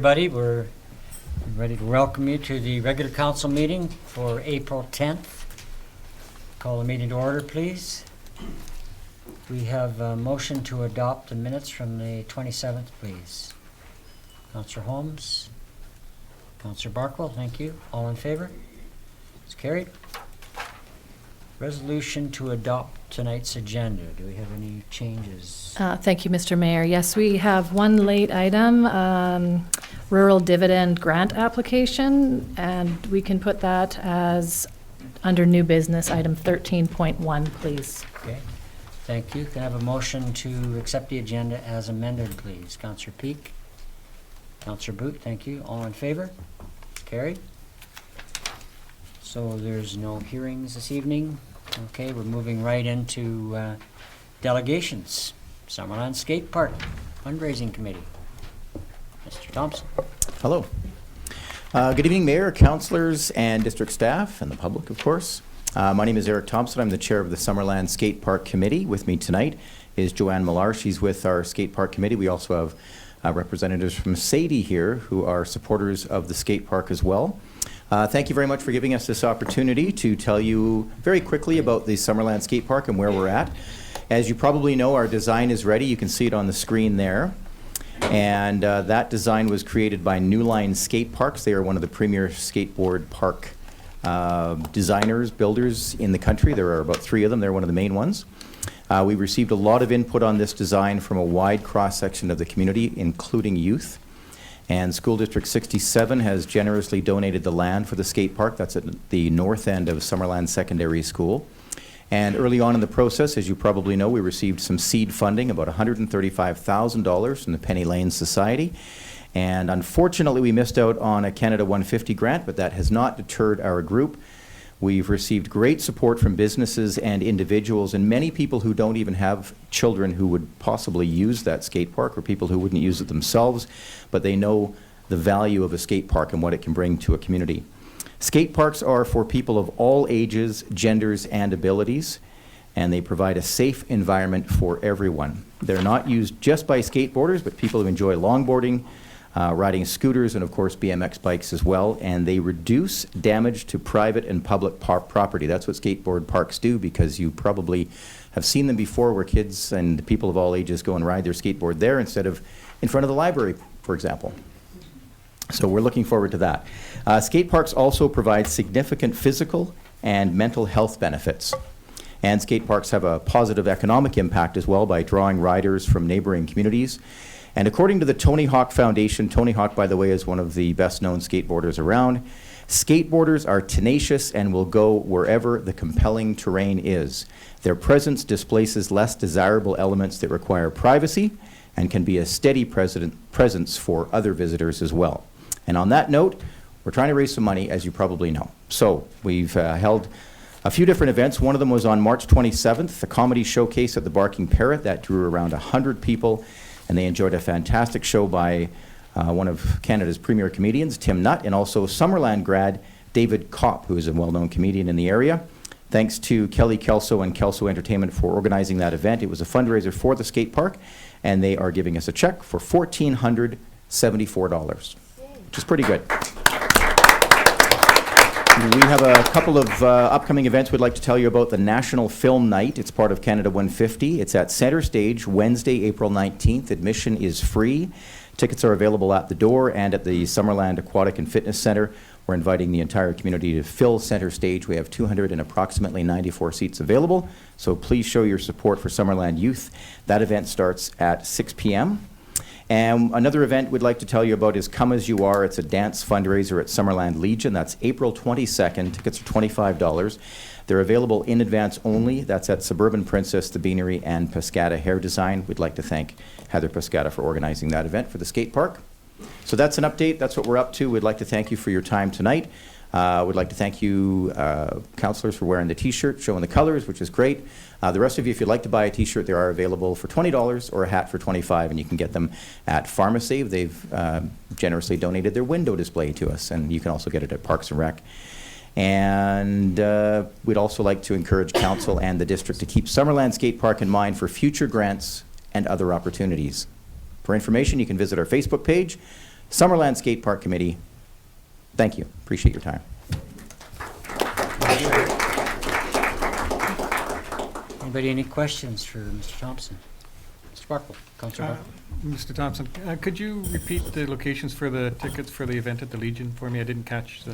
everybody. We're ready to welcome you to the regular council meeting for April 10th. Call the meeting to order, please. We have a motion to adopt the minutes from the 27th, please. Councillor Holmes. Councillor Barkwell, thank you. All in favor? It's carried. Resolution to adopt tonight's agenda. Do we have any changes? Thank you, Mr. Mayor. Yes, we have one late item, rural dividend grant application, and we can put that as under new business, item 13.1, please. Okay, thank you. Can I have a motion to accept the agenda as amended, please? Councillor Peak. Councillor Boot, thank you. All in favor? Carried. So there's no hearings this evening. Okay, we're moving right into delegations. Summerland Skate Park Fundraising Committee. Mr. Thompson. Hello. Good evening, Mayor, councillors, and district staff, and the public, of course. My name is Eric Thompson. I'm the chair of the Summerland Skate Park Committee. With me tonight is Joanne Millar. She's with our Skate Park Committee. We also have representatives from Sadie here who are supporters of the skate park as well. Thank you very much for giving us this opportunity to tell you very quickly about the Summerland Skate Park and where we're at. As you probably know, our design is ready. You can see it on the screen there. And that design was created by New Line Skate Parks. They are one of the premier skateboard park designers, builders in the country. There are about 3 of them. They're one of the main ones. We received a lot of input on this design from a wide cross-section of the community, including youth. And School District 67 has generously donated the land for the skate park. That's at the north end of Summerland Secondary School. And early on in the process, as you probably know, we received some seed funding, about $135,000 from the Penny Lane Society. And unfortunately, we missed out on a Canada 150 grant, but that has not deterred our group. We've received great support from businesses and individuals, and many people who don't even have children who would possibly use that skate park, or people who wouldn't use it themselves, but they know the value of a skate park and what it can bring to a community. Skate parks are for people of all ages, genders, and abilities, and they provide a safe environment for everyone. They're not used just by skateboarders, but people who enjoy longboarding, riding scooters, and of course BMX bikes as well, and they reduce damage to private and public property. That's what skateboard parks do, because you probably have seen them before, where kids and people of all ages go and ride their skateboard there instead of in front of the library, for example. So we're looking forward to that. Skate parks also provide significant physical and mental health benefits. And skate parks have a positive economic impact as well by drawing riders from neighboring communities. And according to the Tony Hawk Foundation, Tony Hawk, by the way, is one of the best-known skateboarders around, skateboarders are tenacious and will go wherever the compelling terrain is. Their presence displaces less desirable elements that require privacy and can be a steady presence for other visitors as well. And on that note, we're trying to raise some money, as you probably know. So we've held a few different events. One of them was on March 27th, the comedy showcase at the Barking Parrot. That drew around 100 people. And they enjoyed a fantastic show by one of Canada's premier comedians, Tim Nutt, and also Summerland grad David Kopp, who is a well-known comedian in the area. Thanks to Kelly Kelso and Kelso Entertainment for organizing that event. It was a fundraiser for the skate park, and they are giving us a check for $1,474, which is pretty good. We have a couple of upcoming events we'd like to tell you about. The National Film Night. It's part of Canada 150. It's at Centre Stage, Wednesday, April 19th. Admission is free. Tickets are available at the door and at the Summerland Aquatic and Fitness Centre. We're inviting the entire community to fill Centre Stage. We have 200 and approximately 94 seats available, so please show your support for Summerland Youth. That event starts at 6 p.m. And another event we'd like to tell you about is Come As You Are. It's a dance fundraiser at Summerland Legion. That's April 22nd. Tickets are $25. They're available in advance only. That's at Suburban Princess, The Beanery, and Pescata Hair Design. We'd like to thank Heather Pescata for organizing that event for the skate park. So that's an update. That's what we're up to. We'd like to thank you for your time tonight. We'd like to thank you, councillors, for wearing the T-shirt, showing the colors, which is great. The rest of you, if you'd like to buy a T-shirt, they are available for $20 or a hat for $25, and you can get them at PharmaSave. They've generously donated their window display to us, and you can also get it at Parks and Rec. And we'd also like to encourage council and the district to keep Summerland Skate Park in mind for future grants and other opportunities. For information, you can visit our Facebook page. Summerland Skate Park Committee, thank you. Appreciate your time. Anybody any questions for Mr. Thompson? Mr. Barkle, Councillor Barkle. Mr. Thompson, could you repeat the locations for the tickets for the event at the Legion for me? I didn't catch the...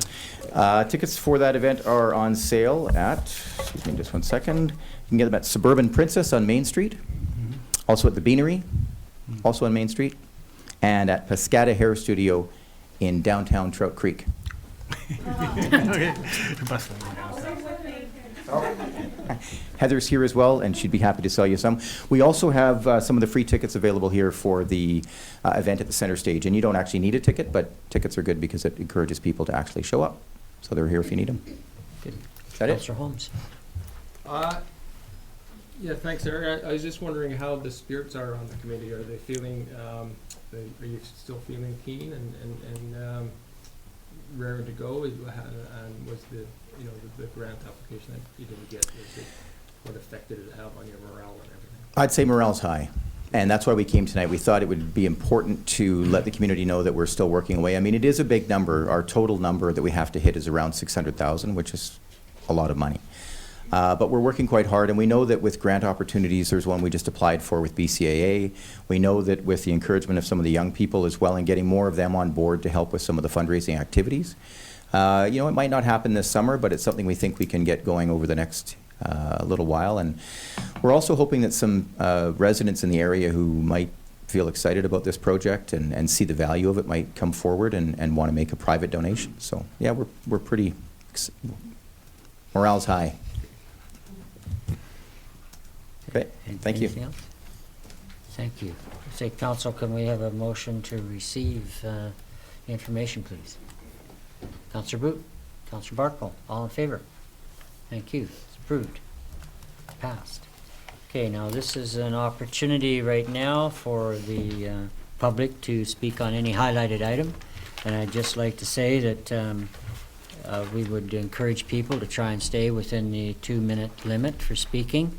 Tickets for that event are on sale at, excuse me just one second, you can get them at Suburban Princess on Main Street, also at the Beanery, also on Main Street, and at Pescata Hair Studio in downtown Trout Creek. Okay. Bustling downtown. Heather's here as well, and she'd be happy to sell you some. We also have some of the free tickets available here for the event at the center stage. And you don't actually need a ticket, but tickets are good because it encourages people to actually show up. So they're here if you need them. Good. Is that it? Councillor Holmes. Yeah, thanks, Eric. I was just wondering how the spirits are on the committee. Are they feeling, are you still feeling keen and raring to go? And was the grant application that you didn't get, what effect did it have on your morale and everything? I'd say morale's high. And that's why we came tonight. We thought it would be important to let the community know that we're still working away. I mean, it is a big number. Our total number that we have to hit is around 600,000, which is a lot of money. But we're working quite hard, and we know that with grant opportunities, there's one we just applied for with BCAA. We know that with the encouragement of some of the young people as well and getting more of them on board to help with some of the fundraising activities. It might not happen this summer, but it's something we think we can get going over the next little while. And we're also hoping that some residents in the area who might feel excited about this project and see the value of it might come forward and want to make a private donation. So, yeah, we're pretty, morale's high. Okay, thank you. Anything else? Thank you. Say, council, can we have a motion to receive the information, please? Councillor Boot, Councillor Barkle, all in favor? Thank you. It's approved. Passed. Okay, now this is an opportunity right now for the public to speak on any highlighted item. And I'd just like to say that we would encourage people to try and stay within the 2-minute limit for speaking.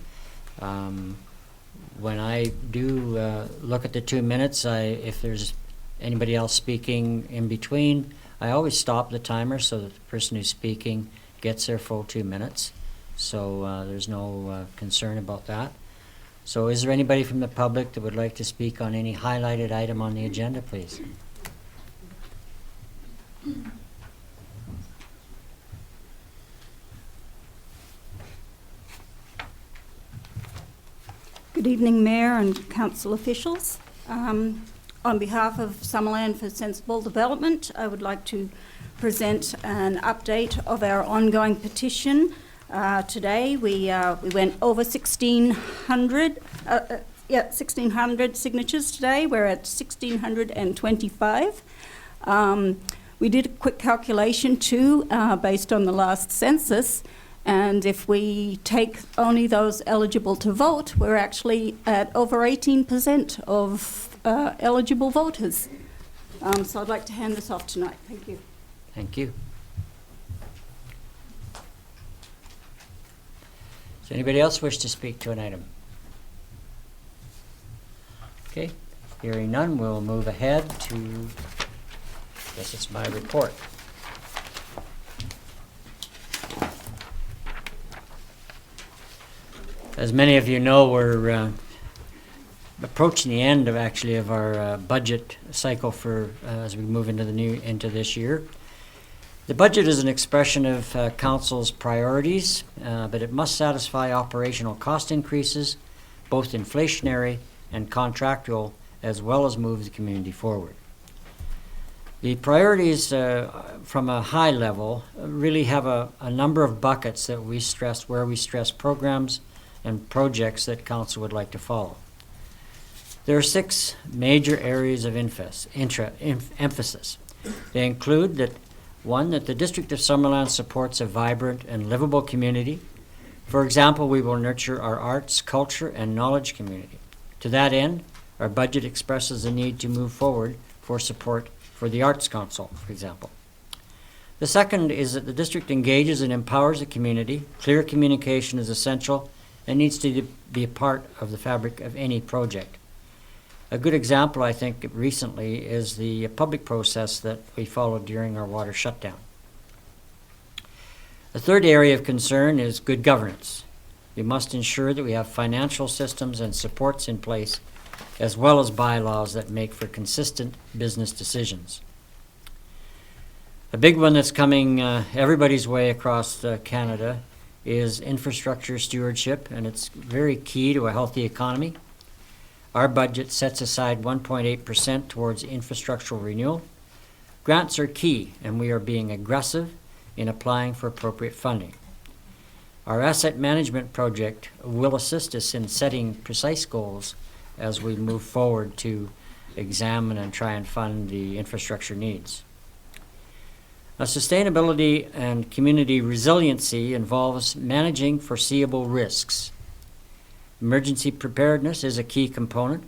When I do look at the 2 minutes, if there's anybody else speaking in between, I always stop the timer so that the person who's speaking gets their full 2 minutes. So there's no concern about that. So is there anybody from the public that would like to speak on any highlighted item on the agenda, please? Good evening, Mayor and Council officials. On behalf of Summerland for Sensible Development, I would like to present an update of our ongoing petition. Today we went over 1,600 signatures today. We're at 1,625. We did a quick calculation too, based on the last census. And if we take only those eligible to vote, we're actually at over 18% of eligible voters. So I'd like to hand this off tonight. Thank you. Thank you. Does anybody else wish to speak to an item? Okay, hearing none, we'll move ahead to, I guess it's my report. As many of you know, we're approaching the end of our budget cycle for as we move into this year. The budget is an expression of council's priorities, but it must satisfy operational cost increases, both inflationary and contractual, as well as move the community forward. The priorities from a high level really have a number of buckets that we stress, where we stress programs and projects that council would like to follow. There are 6 major areas of emphasis. They include that, 1, that the District of Summerland supports a vibrant and livable community. For example, we will nurture our arts, culture, and knowledge community. To that end, our budget expresses the need to move forward for support for the Arts Council, for example. The second is that the district engages and empowers the community. Clear communication is essential and needs to be a part of the fabric of any project. A good example, I think, recently is the public process that we followed during our water shutdown. The third area of concern is good governance. We must ensure that we have financial systems and supports in place, as well as bylaws that make for consistent business decisions. A big one that's coming everybody's way across Canada is infrastructure stewardship, and it's very key to a healthy economy. Our budget sets aside 1.8% towards infrastructural renewal. Grants are key, and we are being aggressive in applying for appropriate funding. Our asset management project will assist us in setting precise goals as we move forward to examine and try and fund the infrastructure needs. Now, sustainability and community resiliency involves managing foreseeable risks. Emergency preparedness is a key component.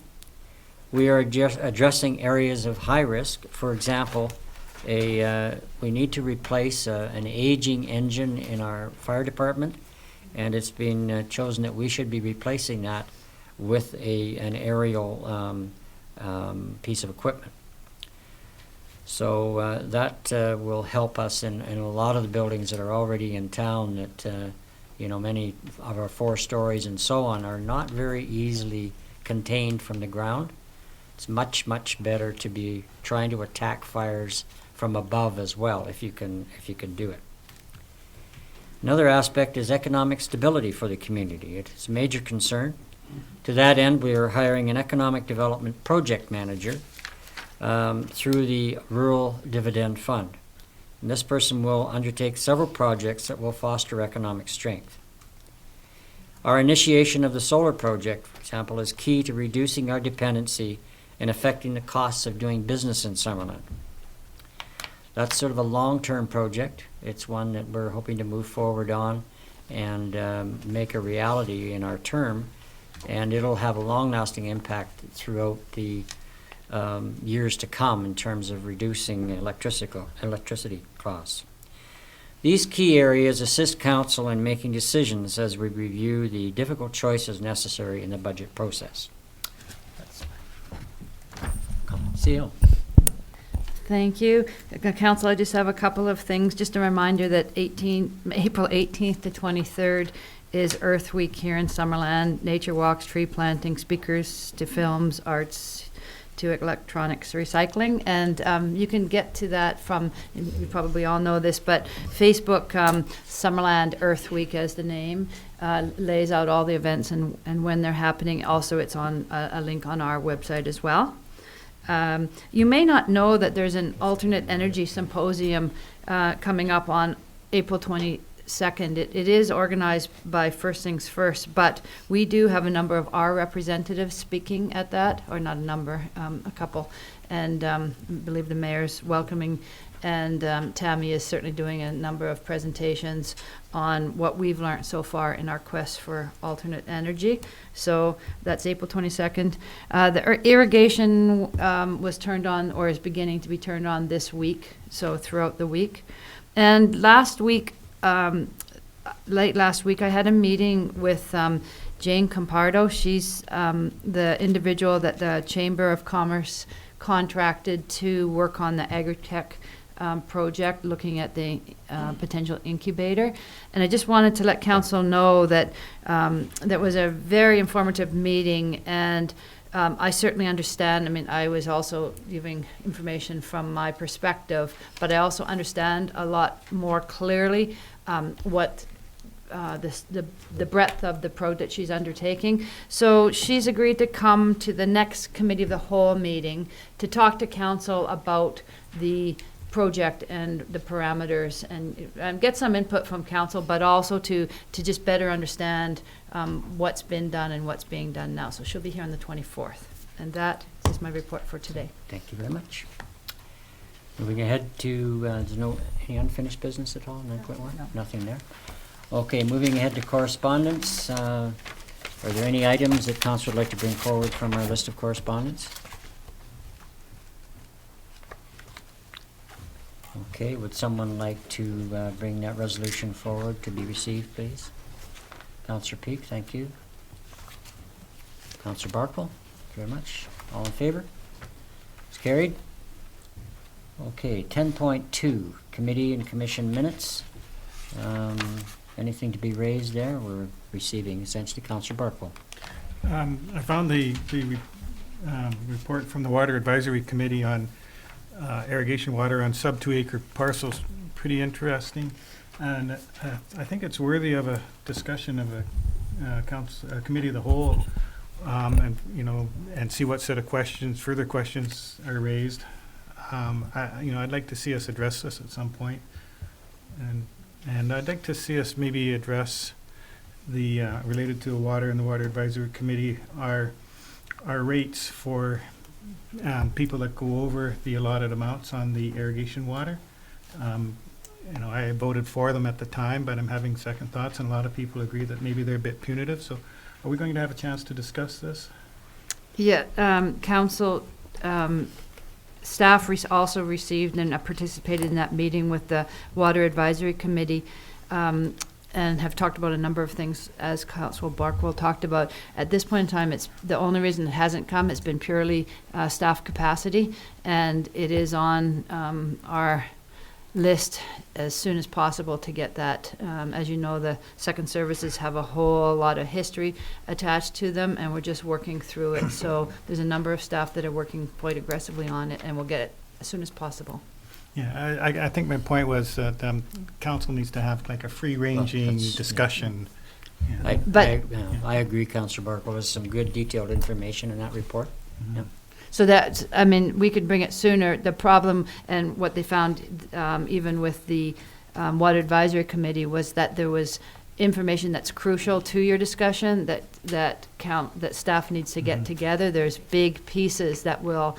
We are addressing areas of high risk. For example, we need to replace an aging engine in our fire department, and it's been chosen that we should be replacing that with an aerial piece of equipment. So that will help us in a lot of the buildings that are already in town that, many of our 4 stories and so on are not very easily contained from the ground. It's much, much better to be trying to attack fires from above as well, if you can do it. Another aspect is economic stability for the community. It is a major concern. To that end, we are hiring an economic development project manager through the Rural Dividend Fund. And this person will undertake several projects that will foster economic strength. Our initiation of the solar project, for example, is key to reducing our dependency and affecting the costs of doing business in Summerland. That's sort of a long-term project. It's one that we're hoping to move forward on and make a reality in our term, and it'll have a long-lasting impact throughout the years to come in terms of reducing electricity costs. These key areas assist Council in making decisions as we review the difficult choices necessary in the budget process. CEO. Thank you. Council, I just have a couple of things. Just a reminder that April 18th to 23rd is Earth Week here in Summerland. Nature walks, tree planting, speakers to films, arts to electronics recycling. And you can get to that from, you probably all know this, but Facebook, Summerland Earth Week as the name, lays out all the events and when they're happening. Also, it's on a link on our website as well. You may not know that there's an alternate energy symposium coming up on April 22nd. It is organized by First Things First, but we do have a number of our representatives speaking at that, or not a number, a couple. And I believe the mayor's welcoming, and Tammy is certainly doing a number of presentations on what we've learned so far in our quest for alternate energy. So that's April 22nd. The irrigation was turned on, or is beginning to be turned on this week, so throughout the week. And last week, late last week, I had a meeting with Jane Compardo. She's the individual that the Chamber of Commerce contracted to work on the Agritech project, looking at the potential incubator. And I just wanted to let council know that that was a very informative meeting, and I certainly understand. I mean, I was also giving information from my perspective, but I also understand a lot more clearly what the breadth of the project she's undertaking. So she's agreed to come to the next committee of the whole meeting to talk to council about the project and the parameters, and get some input from council, but also to just better understand what's been done and what's being done now. So she'll be here on the 24th. And that is my report for today. Thank you very much. Moving ahead to, there's any unfinished business at all, 9.1? No. Nothing there. Okay, moving ahead to correspondence. Are there any items that council would like to bring forward from our list of correspondence? Okay, would someone like to bring that resolution forward to be received, please? Councillor Peak, thank you. Councillor Barkle, thank you very much. All in favor? It's carried. Okay, 10.2, committee and commission minutes. Anything to be raised there? We're receiving essentially. Councillor Barkle. I found the report from the Water Advisory Committee on irrigation water on sub 2 acre parcels pretty interesting. And I think it's worthy of a discussion of a committee of the whole, and see what set of further questions are raised. I'd like to see us address this at some point. And I'd like to see us maybe address the, related to the water and the Water Advisory Committee, our rates for people that go over the allotted amounts on the irrigation water. I voted for them at the time, but I'm having second thoughts, and a lot of people agree that maybe they're a bit punitive. So are we going to have a chance to discuss this? Yeah, council, staff also received and participated in that meeting with the Water Advisory Committee, and have talked about a number of things, as Councilor Barkwell talked about. At this point in time, it's the only reason it hasn't come has been purely staff capacity, and it is on our list as soon as possible to get that. As you know, the second services have a whole lot of history attached to them, and we're just working through it. So there's a number of staff that are working quite aggressively on it, and we'll get it as soon as possible. Yeah, I think my point was that council needs to have like a free-ranging discussion. Yeah. I agree, Councillor Barkle. There's some good detailed information in that report. Mhm. Yeah. So that, I mean, we could bring it sooner. The problem and what they found, even with the Water Advisory Committee, was that there was information that's crucial to your discussion that staff needs to get together. There's big pieces that will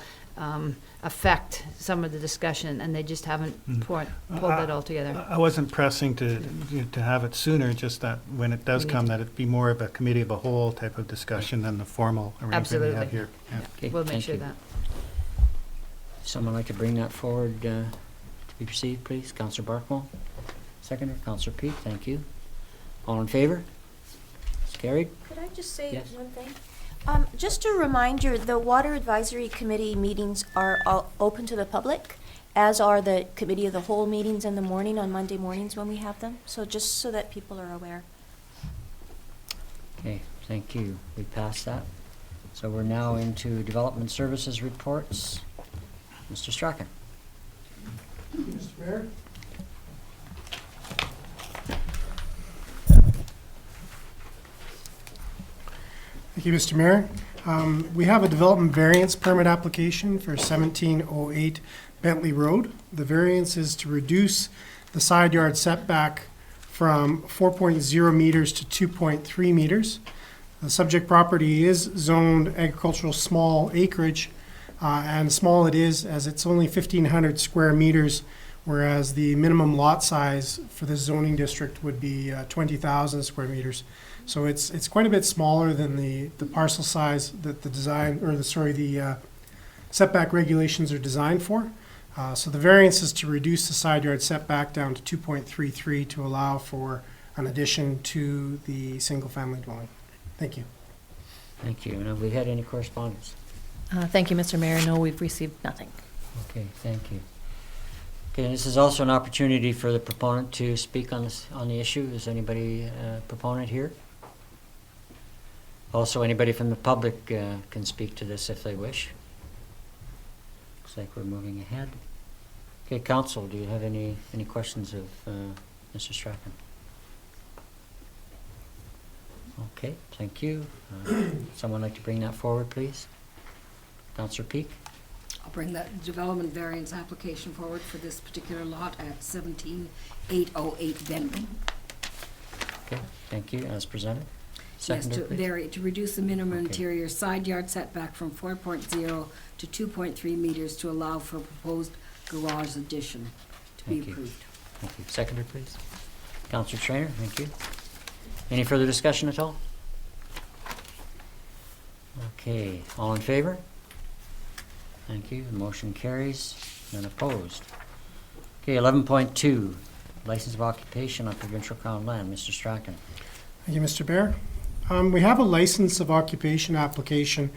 affect some of the discussion, and they just haven't pulled it all together. I wasn't pressing to have it sooner, just that when it does come, that it be more of a committee of a whole type of discussion than the formal arrangement we have Absolutely. here. Yeah. Okay, We'll make thank sure you. that. Someone like to bring that forward to be received, please? Councillor Barkle. Seconder, Councillor Peak, thank you. All in favor? It's carried. Could I just say Yes. one thing? Just a reminder, the Water Advisory Committee meetings are all open to the public, as are the Committee of the Whole meetings in the morning on Monday mornings when we have them. So just so that people are aware. Okay, thank you. We passed that. So we're now into Development Services reports. Mr. Strachan. Mr. Mayor? Thank you, Mr. Mayor. We have a development variance permit application for 1708 Bentley Road. The variance is to reduce the side yard setback from 4.0 meters to 2.3 meters. The subject property is zoned agricultural small acreage, and small it is as it's only 1,500 square meters, whereas the minimum lot size for the zoning district would be 20,000 square meters. So it's quite a bit smaller than the parcel size that the setback regulations are designed for. So the variance is to reduce the side yard setback down to 2.33 to allow for an addition to the single-family dwelling. Thank you. Thank you. And have we had any correspondence? Thank you, Mr. Mayor. No, we've received nothing. Okay, thank you. Okay, and this is also an opportunity for the proponent to speak on the issue. Is anybody a proponent here? Also, anybody from the public can speak to this if they wish. Looks like we're moving ahead. Okay, Council, do you have any questions of Mr. Strachan? Okay, thank you. Someone like to bring that forward, please? Councillor Peak? I'll bring that development variance application forward for this particular lot at 17808 Bentley. Okay, thank you. As presented. Yes, Seconder, please. to reduce the minimum Okay. interior side yard setback from 4.0 to 2.3 meters to allow for proposed garage addition to be Thank you. approved. Thank you. Seconder, please. Councillor Trainer, thank you. Any further discussion at all? Okay, all in favor? Thank you. The motion carries. None opposed. Okay, 11.2, license of occupation on provincial crown land. Mr. Strachan. Thank you, Mr. Bear. We have a license of occupation application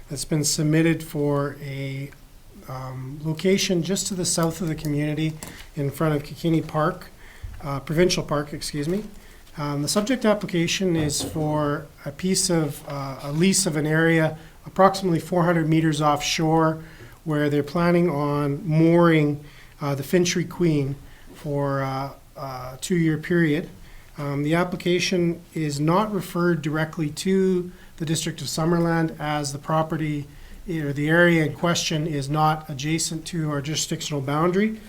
that's been submitted for a location just to the south of the community in front of Kikini Park, Provincial Park, excuse me. The subject application is for a piece of, a lease of an area approximately 400 meters offshore where they're planning on mooring the Fintry Queen for a 2-year period. The application is not referred directly to the District of Summerland as the property or the area in question is not adjacent to our jurisdictional boundary.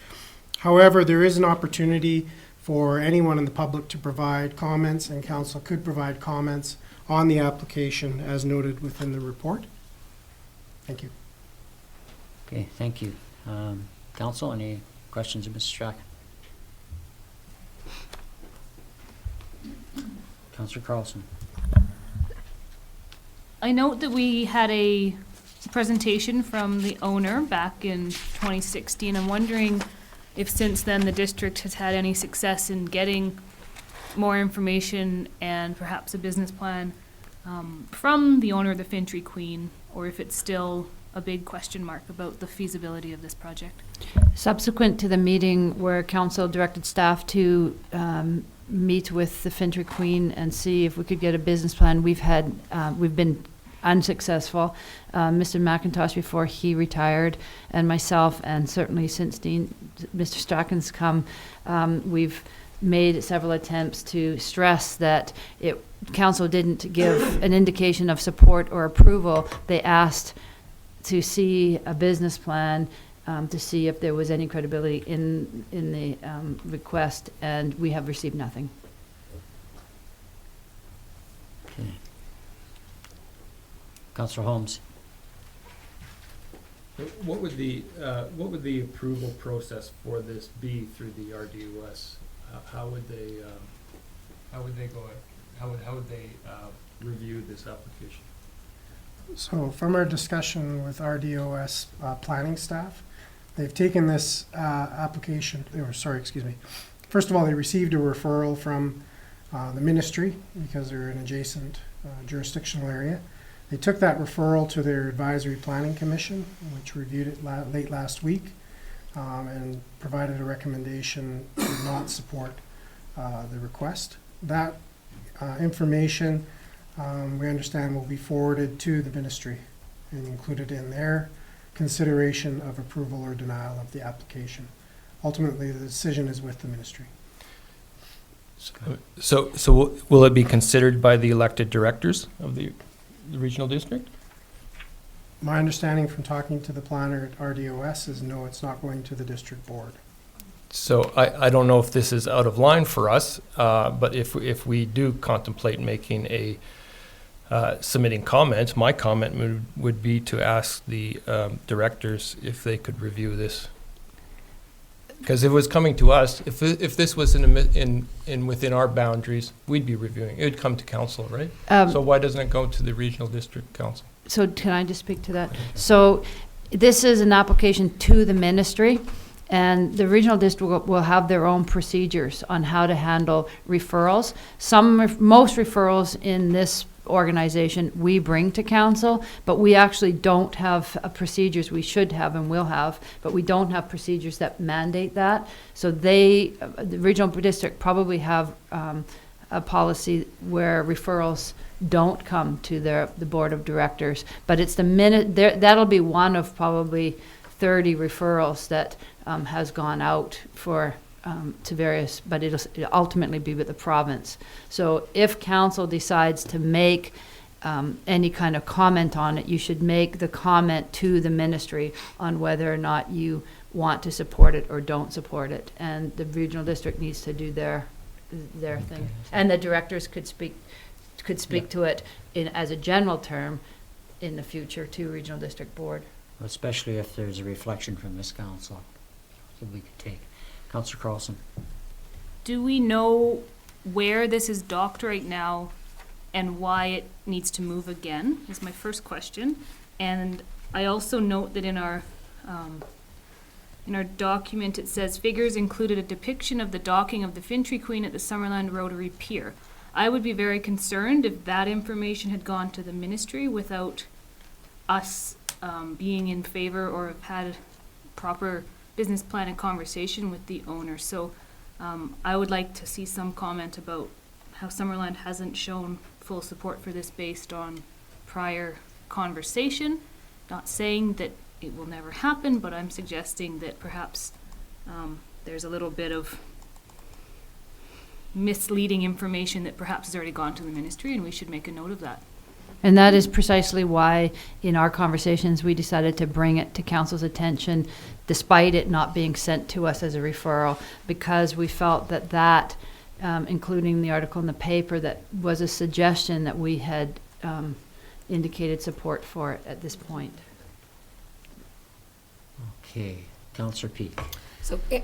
However, there is an opportunity for anyone in the public to provide comments, and council could provide comments on the application as noted within the report. Thank you. Okay, thank you. Council, any questions of Mr. Strachan? Councillor Carlson. I note that we had a presentation from the owner back in 2016. I'm wondering if since then the district has had any success in getting more information and perhaps a business plan from the owner of the Fintry Queen, or if it's still a big question mark about the feasibility of this project. Subsequent to the meeting where council directed staff to meet with the Fintry Queen and see if we could get a business plan, we've been unsuccessful. Mr. McIntosh, before he retired, and myself, and certainly since Mr. Strachan's come, we've made several attempts to stress that council didn't give an indication of support or approval. They asked to see a business plan to see if there was any credibility in the request, and we have received nothing. Okay. Councillor Holmes. What would the approval process for this be through the RDOS? How would they go? How would they review this application? So from our discussion with RDOS planning staff, they've taken this application, First of all, they received a referral from the ministry because they're an adjacent jurisdictional area. They took that referral to their advisory planning commission, which reviewed it late last week and provided a recommendation to not support the request. That information, we understand, will be forwarded to the ministry and included in their consideration of approval or denial of the application. Ultimately, the decision is with the ministry. So will it be considered by the elected directors of the regional district? My understanding from talking to the planner at RDOS is no, it's not going to the district board. So I don't know if this is out of line for us, but if we do contemplate making a submitting comments, my comment would be to ask the directors if they could review this. Because if it was coming to us, if this was in within our boundaries, we'd be reviewing. It would come to council, right? So why doesn't it go to the regional district council? So can I just speak to that? So this is an application to the ministry, and the regional district will have their own procedures on how to handle referrals. Most referrals in this organization we bring to council, but we actually don't have procedures. We should have and will have, but we don't have procedures that mandate that. So the regional district probably have a policy where referrals don't come to the board of directors, but it's that'll be one of probably 30 referrals that has gone out for to various, but it'll ultimately be with the province. So if council decides to make any kind of comment on it, you should make the comment to the ministry on whether or not you want to support it or don't support it. And the regional district needs to do their thing. And the directors could speak to it as a general term in the future to regional district board. Especially if there's a reflection from this council that we could take. Councillor Carlson. Do we know where this is docked right now and why it needs to move again, is my first question. And I also note that in our document it says figures included a depiction of the docking of the Fintry Queen at the Summerland Rotary Pier. I would be very concerned if that information had gone to the ministry without us being in favor or have had proper business plan and conversation with the owner. So I would like to see some comment about how Summerland hasn't shown full support for this based on prior conversation. Not saying that it will never happen, but I'm suggesting that perhaps there's a little bit of misleading information that perhaps has already gone to the ministry, and we should make a note of that. And that is precisely why, in our conversations, we decided to bring it to council's attention, despite it not being sent to us as a referral, because we felt that including the article in the paper, that was a suggestion that we had indicated support for it at this point. Okay, Councillor Peak.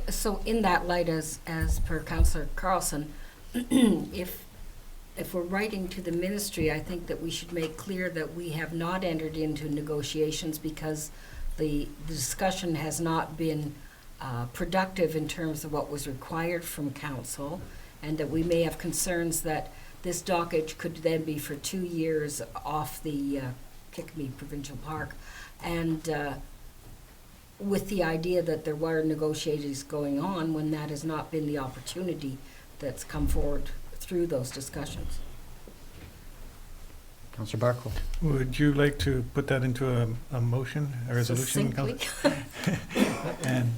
So in that light, as per Councillor Carlson, if we're writing to the ministry, I think that we should make clear that we have not entered into negotiations because the discussion has not been productive in terms of what was required from council, and that we may have concerns that this dockage could then be for 2 years off the Kickapoo Provincial Park, and with the idea that there were negotiations going on when that has not been the opportunity that's come forward through those discussions. Councillor Barco. Would you like to put that into a motion, a resolution? Succinctly. And,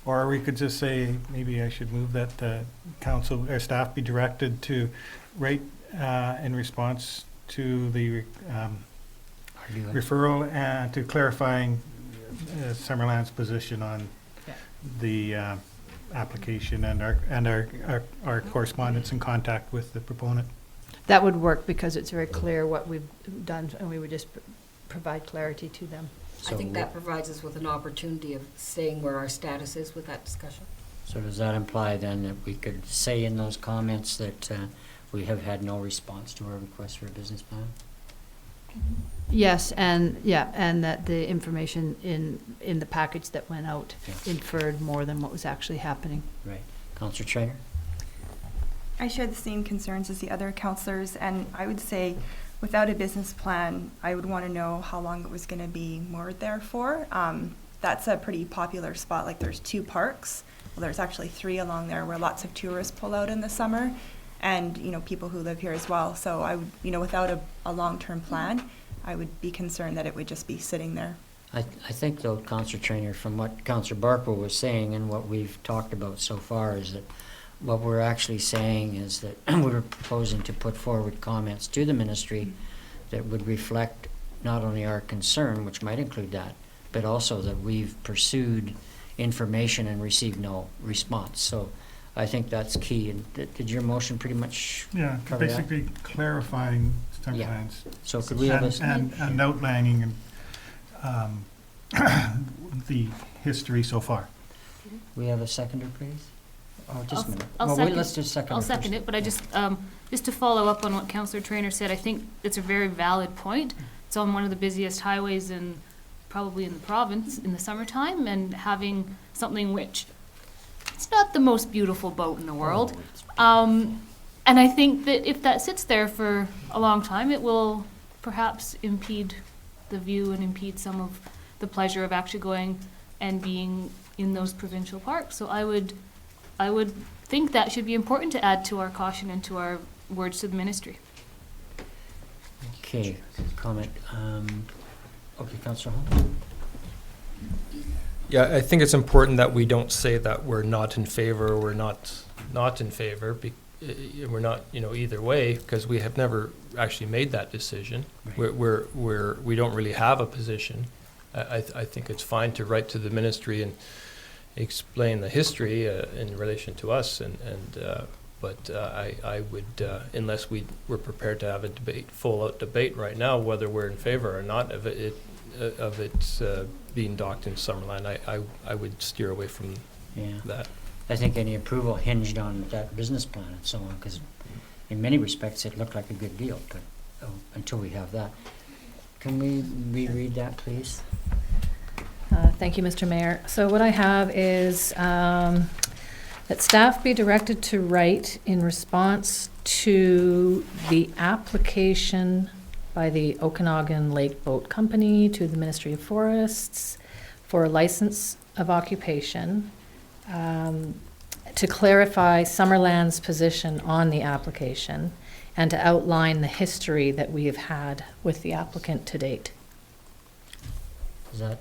or we could just say, maybe I should move that council or staff be directed to write in response to the referral and to clarifying Summerland's position on the application and our correspondence and contact with the proponent. That would work because it's very clear what we've done, and we would just provide clarity to them. I think that provides us with an opportunity of saying where our status is with that discussion. So does that imply then that we could say in those comments that we have had no response to our request for a business plan? Yes, and that the information in the package that went out inferred more than what was actually happening. Right. Councillor Trainer? I share the same concerns as the other councillors, and I would say without a business plan, I would want to know how long it was going to be moored there for. That's a pretty popular spot. Like there's 2 parks. Well, there's actually 3 along there where lots of tourists pull out in the summer, and people who live here as well. So I would, without a long-term plan, I would be concerned that it would just be sitting there. I think though, Councillor Trainer, from what Councillor Barker was saying and what we've talked about so far, is that what we're actually saying is that we're proposing to put forward comments to the ministry that would reflect not only our concern, which might include that, but also that we've pursued information and received no response. So I think that's key. And did your motion pretty much cover that? Basically clarifying Summerland's So could we have and outlining the history so far. we have a seconder, please? Oh, just a minute. I'll Well, second- let's just second I'll it second first. it, but I just to follow up on what Councillor Trainer said, I think it's a very valid point. It's on one of the busiest highways probably in the province in the summertime, and having something which, it's not the most beautiful boat in the world. And I think that if that sits there for a long time, it will perhaps impede the view and impede some of the pleasure of actually going and being in those provincial parks. So I would think that should be important to add to our caution and to our words to the ministry. Okay, comment. Okay, Councillor Holmes? Yeah, I think it's important that we don't say that we're not in favor or we're not in favor. We're not, either way, because we have never actually made that decision. Right. We don't really have a position. I think it's fine to write to the ministry and explain the history in relation to us, but I would, unless we were prepared to have a full-out debate right now, whether we're in favor or not of it being docked in Summerland, I would steer away from that. I think any approval hinged on that business plan and so on, because in many respects it looked like a good deal, but until we have that. Can we reread that, please? Thank you, Mr. Mayor. So what I have is that staff be directed to write in response to the application by the Okanagan Lake Boat Company to the Ministry of Forests for a license of occupation to clarify Summerland's position on the application and to outline the history that we have had with the applicant to date. Does that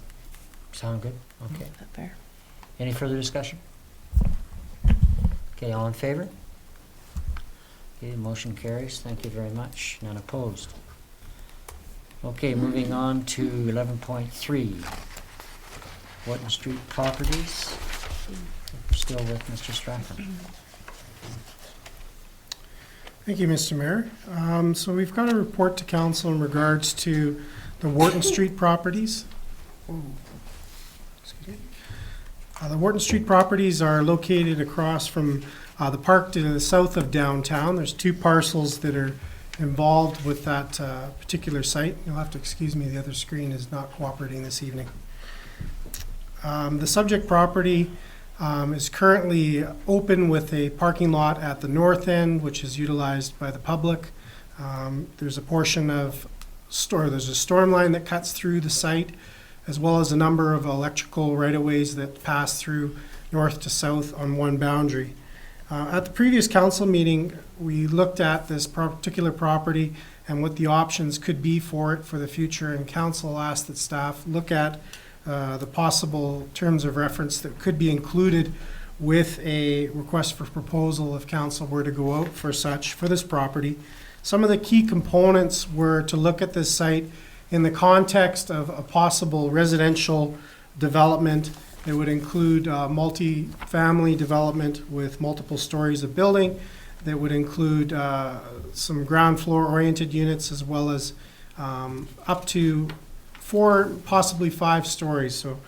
sound good? Okay. Is that fair? Any further discussion? Okay, all in favor? Okay, motion carries. Thank you very much. None opposed. Okay, moving on to 11.3. Wharton Street Properties. Still with Mr. Strachan. Thank you, Mr. Mayor. So we've got a report to council in regards to the Wharton Street properties. Excuse me. The Wharton Street properties are located across from the park to the south of downtown. There's 2 parcels that are involved with that particular site. You'll have to excuse me, the other screen is not cooperating this evening. The subject property is currently open with a parking lot at the north end, which is utilized by the public. There's a portion of there's a storm line that cuts through the site, as well as a number of electrical right-of-ways that pass through north to south on one boundary. At the previous council meeting, we looked at this particular property and what the options could be for it for the future, and council asked that staff look at the possible terms of reference that could be included with a request for proposal if council were to go out for such for this property. Some of the key components were to look at this site in the context of a possible residential development that would include multi-family development with multiple stories of building, that would include some ground floor oriented units, as well as up to 4, possibly 5 stories. So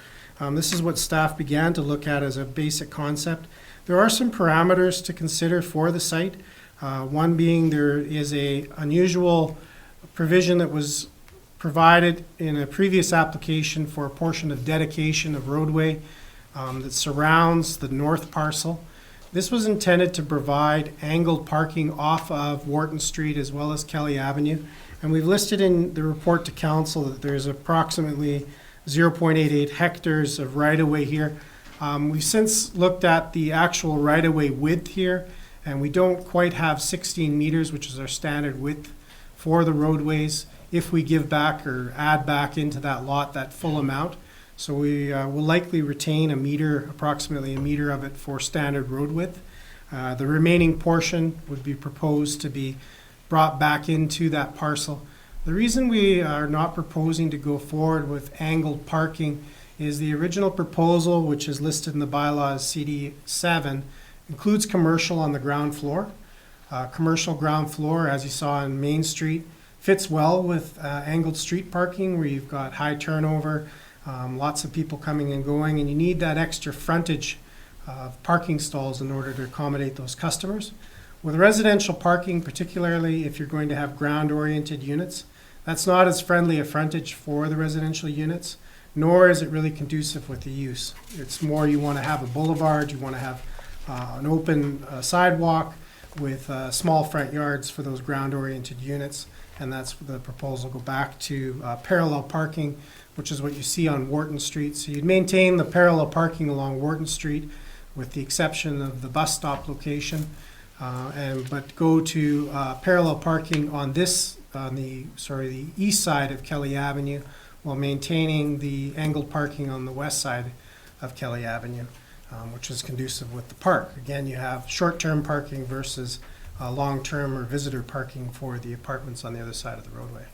this is what staff began to look at as a basic concept. There are some parameters to consider for the site. One being there is a unusual provision that was provided in a previous application for a portion of dedication of roadway that surrounds the north parcel. This was intended to provide angled parking off of Wharton Street as well as Kelly Avenue. And we've listed in the report to council that there's approximately 0.88 hectares of right-of-way here. We've since looked at the actual right-of-way width here, and we don't quite have 16 meters, which is our standard width for the roadways, if we give back or add back into that lot that full amount. So we will likely retain approximately a meter of it for standard road width. The remaining portion would be proposed to be brought back into that parcel. The reason we are not proposing to go forward with angled parking is the original proposal, which is listed in the bylaws CD7, includes commercial on the ground floor. Commercial ground floor, as you saw on Main Street, fits well with angled street parking where you've got high turnover, lots of people coming and going, and you need that extra frontage of parking stalls in order to accommodate those customers. With residential parking, particularly if you're going to have ground-oriented units, that's not as friendly a frontage for the residential units, nor is it really conducive with the use. It's more you want to have a boulevard, you want to have an open sidewalk with small front yards for those ground-oriented units, and that's the proposal. Go back to parallel parking, which is what you see on Wharton Street. So you'd maintain the parallel parking along Wharton Street with the exception of the bus stop location, but go to parallel parking on the east side of Kelly Avenue while maintaining the angled parking on the west side of Kelly Avenue, which is conducive with the park. Again, you have short-term parking versus long-term or visitor parking for the apartments on the other side of the roadway.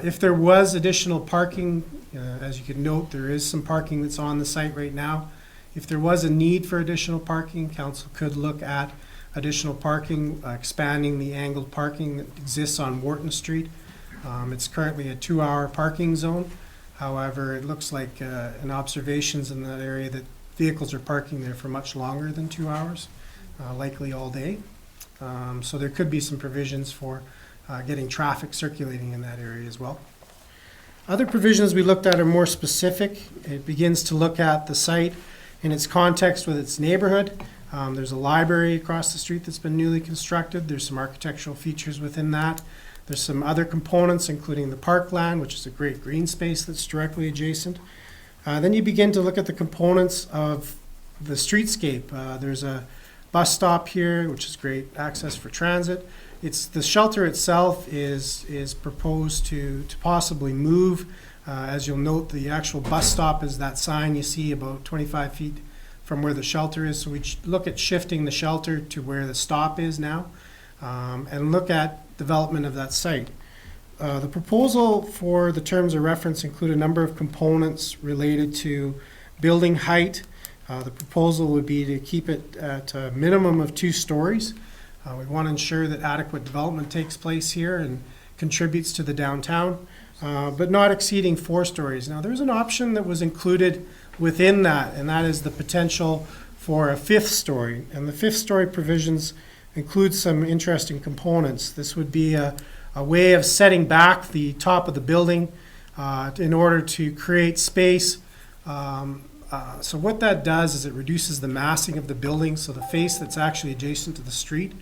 If there was additional parking, as you can note, there is some parking that's on the site right now. If there was a need for additional parking, council could look at additional parking, expanding the angled parking that exists on Wharton Street. It's currently a 2-hour parking zone. However, it looks like in observations in that area that vehicles are parking there for much longer than 2 hours, likely all day. So there could be some provisions for getting traffic circulating in that area as well. Other provisions we looked at are more specific. It begins to look at the site in its context with its neighborhood. There's a library across the street that's been newly constructed. There's some architectural features within that. There's some other components, including the parkland, which is a great green space that's directly adjacent. Then you begin to look at the components of the streetscape. There's a bus stop here, which is great access for transit. The shelter itself is proposed to possibly move. As you'll note, the actual bus stop is that sign you see about 25 feet from where the shelter is. So we look at shifting the shelter to where the stop is now, and look at development of that site. The proposal for the terms of reference include a number of components related to building height. The proposal would be to keep it at a minimum of 2 stories. We want to ensure that adequate development takes place here and contributes to the downtown, but not exceeding 4 stories. Now, there's an option that was included within that, and that is the potential for a 5th story. And the 5th story provisions include some interesting components. This would be a way of setting back the top of the building in order to create space. So what that does is it reduces the massing of the building, so the face that's actually adjacent to the street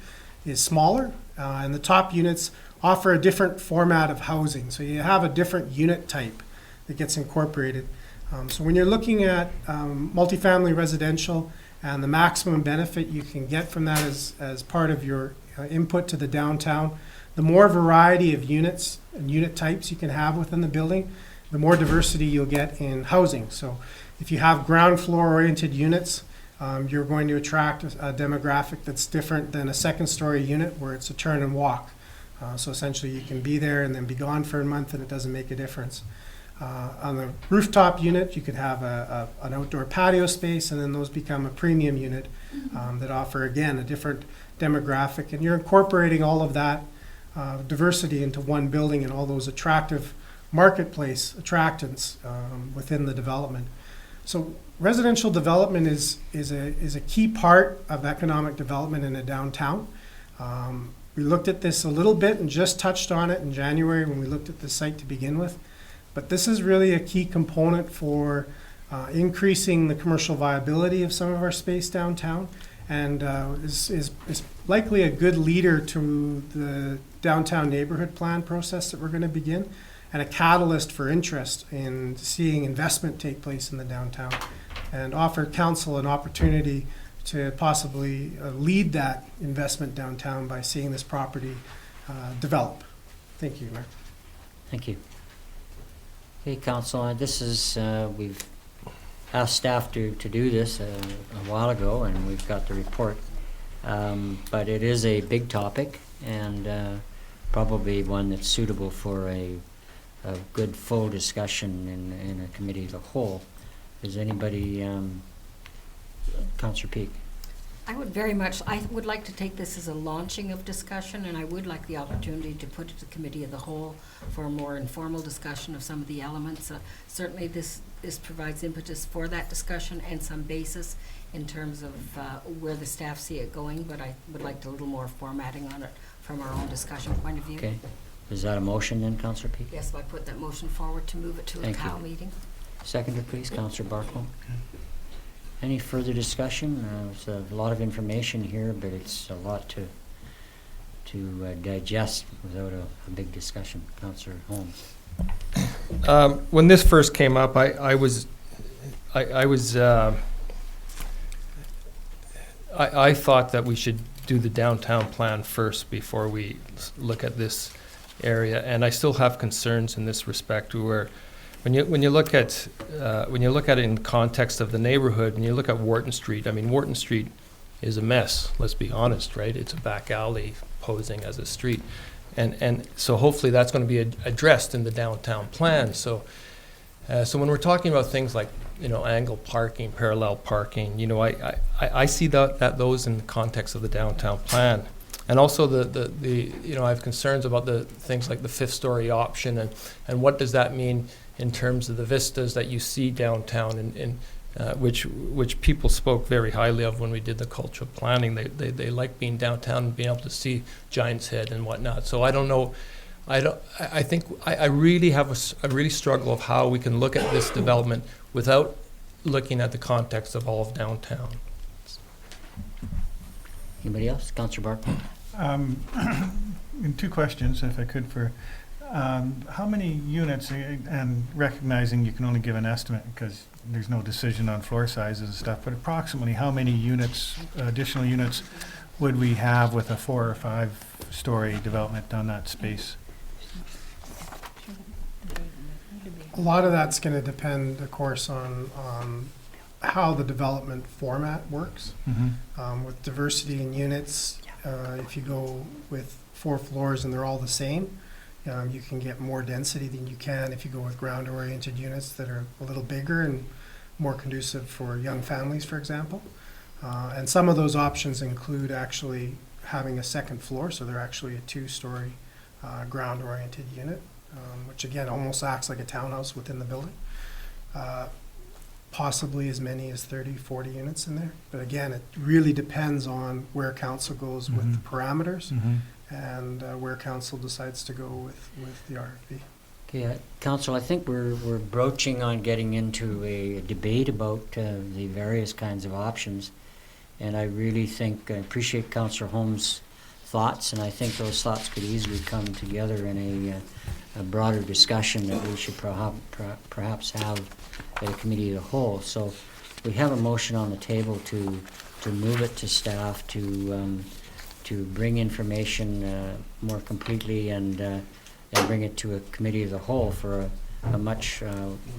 is smaller, and the top units offer a different format of housing. So you have a different unit type that gets incorporated. So when you're looking at multifamily residential and the maximum benefit you can get from that as part of your input to the downtown, the more variety of units and unit types you can have within the building, the more diversity you'll get in housing. So if you have ground floor oriented units, you're going to attract a demographic that's different than a 2nd story unit where it's a turn and walk. So essentially you can be there and then be gone for a month and it doesn't make a difference. On the rooftop unit, you could have an outdoor patio space, and then those become a premium unit that offer, again, a different demographic. And you're incorporating all of that diversity into one building and all those attractive marketplace attractants within the development. So residential development is a key part of economic development in a downtown. We looked at this a little bit and just touched on it in January when we looked at the site to begin with. But this is really a key component for increasing the commercial viability of some of our space downtown, and is likely a good leader to the downtown neighborhood plan process that we're going to begin, and a catalyst for interest in seeing investment take place in the downtown, and offer council an opportunity to possibly lead that investment downtown by seeing this property develop. Thank you, Mayor. Thank you. Okay, Council, this is, we've asked staff to do this a while ago, and we've got the report. But it is a big topic, and probably one that's suitable for a good full discussion in a committee of the whole. Is anybody, Councillor Peak? I would like to take this as a launching of discussion, and I would like the opportunity to put it to the committee of the whole for a more informal discussion of some of the elements. Certainly this provides impetus for that discussion and some basis in terms of where the staff see it going, but I would like a little more formatting on it from our own discussion point of view. Okay. Is that a motion then, Councillor Peak? Yes, I put that motion forward to move it to Thank a COW you. meeting. Seconder, please, Councillor Barcombe. Any further discussion? There's a lot of information here, but it's a lot to digest without a big discussion. Councillor Holmes. When this first came up, I thought that we should do the downtown plan first before we look at this area, and I still have concerns in this respect where when you look at it in the context of the neighborhood, and you look at Wharton Street, I mean, Wharton Street is a mess, let's be honest, right? It's a back alley posing as a street. And so hopefully that's going to be addressed in the downtown plan. So when we're talking about things like, angle parking, parallel parking, I see those in the context of the downtown plan. And also I have concerns about the things like the 5th story option and what does that mean in terms of the vistas that you see downtown, and which people spoke very highly of when we did the cultural planning. They like being downtown and being able to see Giant's Head and whatnot. So I don't know. I think I really have a really struggle of how we can look at this development without looking at the context of all of downtown. Anybody else? Councillor Barcombe. and two questions, if I could, for how many units, and recognizing you can only give an estimate because there's no decision on floor sizes and stuff, but approximately how many units, additional units, would we have with a 4 or 5 story development on that space? A lot of that's going to depend, of course, on how the development format works. With diversity in units, if you go with 4 floors and they're all the same, you can get more density than you can if you go with ground-oriented units that are a little bigger and more conducive for young families, for example. And some of those options include actually having a second floor, so they're actually a 2-story ground-oriented unit, which again almost acts like a townhouse within the building. Possibly as many as 30, 40 units in there. But again, it really depends on where council goes with the parameters and where council decides to go with the RFP. Okay, Council, I think we're broaching on getting into a debate about the various kinds of options. And I really think, I appreciate Councillor Holmes' thoughts, and I think those thoughts could easily come together in a broader discussion that we should perhaps have at a committee of the whole. So we have a motion on the table to move it to staff to bring information more completely and bring it to a committee of the whole for a much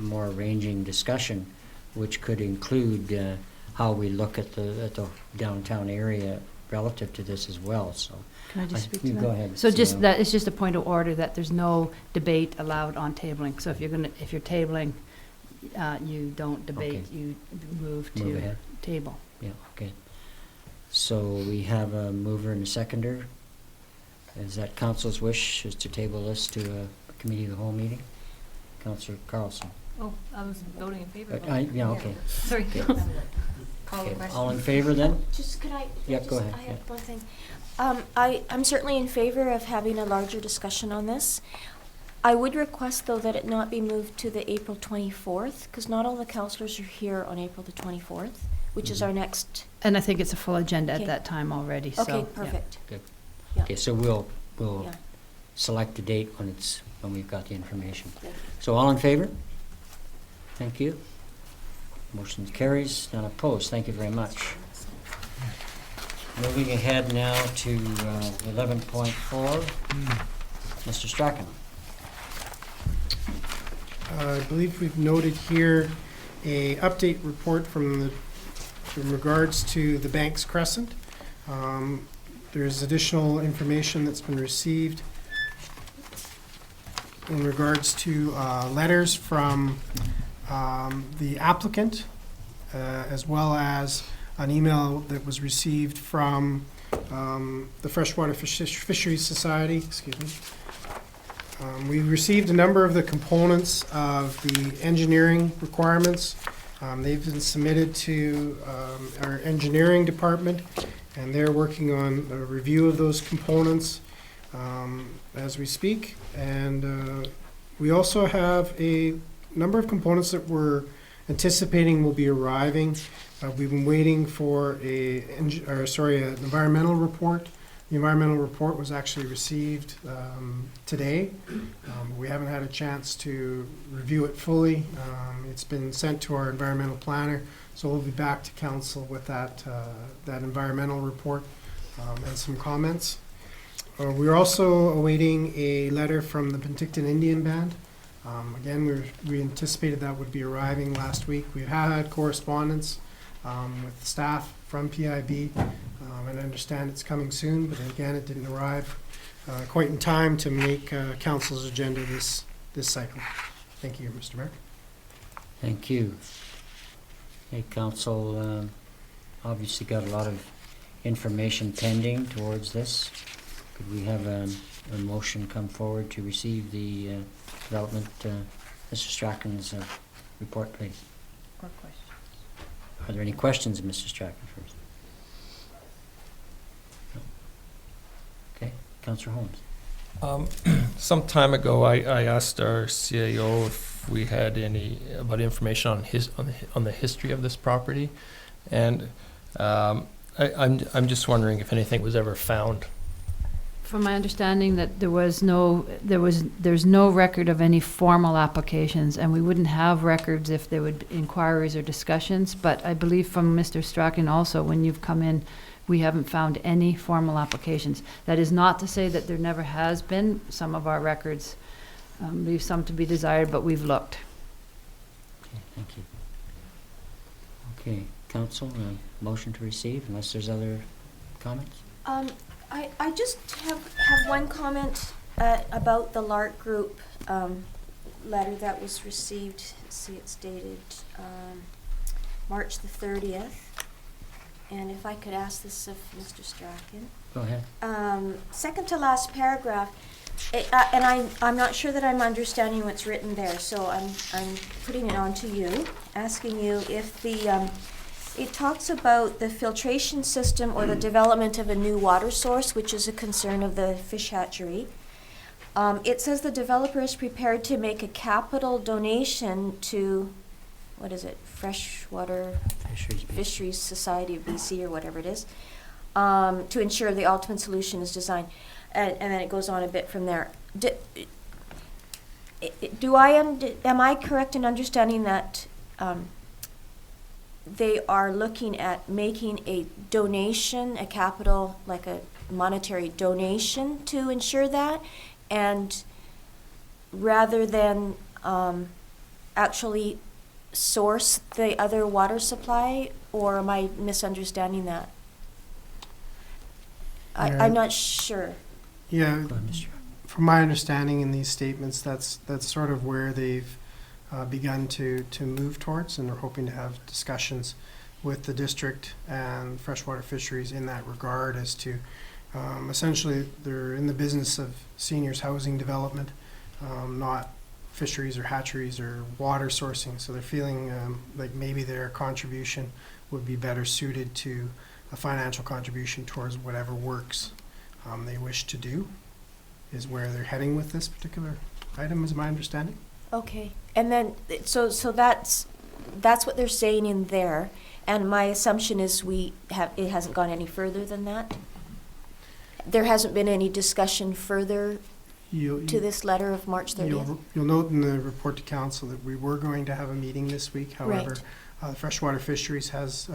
more ranging discussion, which could include how we look at the downtown area relative to this as well. So Can I just speak to you that? go ahead. So just that, it's just a point of order that there's no debate allowed on tabling. So if you're tabling, you don't debate, Okay. you move Move to ahead. table. Yeah, okay. So we have a mover and a seconder. Is that council's wish, is to table this to a committee of the whole meeting? Councillor Carlson. Oh, I was voting in favor. Yeah, okay. Sorry. Okay. Call the Okay, question. all in favor then? Just could I? Yeah, just- go ahead, I have yeah. one thing. I'm certainly in favor of having a larger discussion on this. I would request, though, that it not be moved to the April 24th, because not all the councillors are here on April the 24th, which is our next. And I think it's a full agenda at Okay. that time already, so. Okay, yeah. perfect. Good. Yeah. Okay, so we'll Yeah. select a date when we've got the information. So all in favor? Thank you. Motion carries, none opposed. Thank you very much. Moving ahead now to 11.4. Mr. Strachan. I believe we've noted here a update report in regards to the Banks Crescent. There's additional information that's been received in regards to letters from the applicant, as well as an email that was received from the Freshwater Fisheries Society, excuse me. We received a number of the components of the engineering requirements. They've been submitted to our engineering department, and they're working on a review of those components as we speak. And we also have a number of components that we're anticipating will be arriving. We've been waiting for an environmental report. The environmental report was actually received today. We haven't had a chance to review it fully. It's been sent to our environmental planner, so we'll be back to council with that environmental report and some comments. We're also awaiting a letter from the Penticton Indian Band. Again, we anticipated that would be arriving last week. We had correspondence with staff from PIB, and I understand it's coming soon, but again, it didn't arrive quite in time to make council's agenda this cycle. Thank you, Mr. Mayor. Thank you. Hey, council, obviously got a lot of information pending towards this. Could we have a motion come forward to receive the development, Mr. Strachan's report, please? Or questions? Are there any questions of Mr. Strachan first? No. Okay, Councillor Holmes. Some time ago, I asked our CAO if we had any about information on the history of this property, and I'm just wondering if anything was ever found From my understanding that there's no record of any formal applications, and we wouldn't have records if there would be inquiries or discussions, but I believe from Mr. Strachan also, when you've come in, we haven't found any formal applications. That is not to say that there never has been. Some of our records leave some to be desired, but we've looked. Okay, thank you. Okay, council, motion to receive, unless there's other comments? I just have one comment about the LARC group letter that was received. Let's see, it's dated March the 30th. And if I could ask this of Mr. Strachan. Go ahead. Second to last paragraph, and I'm not sure that I'm understanding what's written there, so I'm putting it on to you, asking you if the it talks about the filtration system or the development of a new water source, which is a concern of the fish hatchery. It says the developer is prepared to make a capital donation to, what is it, Freshwater Fisheries Society of BC or whatever it is, to ensure the ultimate solution is designed. And then it goes on a bit from there. Am I correct in understanding that they are looking at making a donation, a capital, like a monetary donation to ensure that, and rather than actually source the other water supply, or am I misunderstanding that? I'm not sure. Yeah, Go ahead, Mr. from my understanding in these statements, that's sort of where they've begun to move towards, and they're hoping to have discussions with the district and freshwater fisheries in that regard as to essentially they're in the business of seniors housing development, not fisheries or hatcheries or water sourcing. So they're feeling like maybe their contribution would be better suited to a financial contribution towards whatever works they wish to do, is where they're heading with this particular item, is my understanding. Okay, and then, so that's what they're saying in there, and my assumption is it hasn't gone any further than that? There hasn't been any discussion further to this letter of March 30th? You'll note in the report to council that we were going to have a meeting this week. However, Freshwater Fisheries has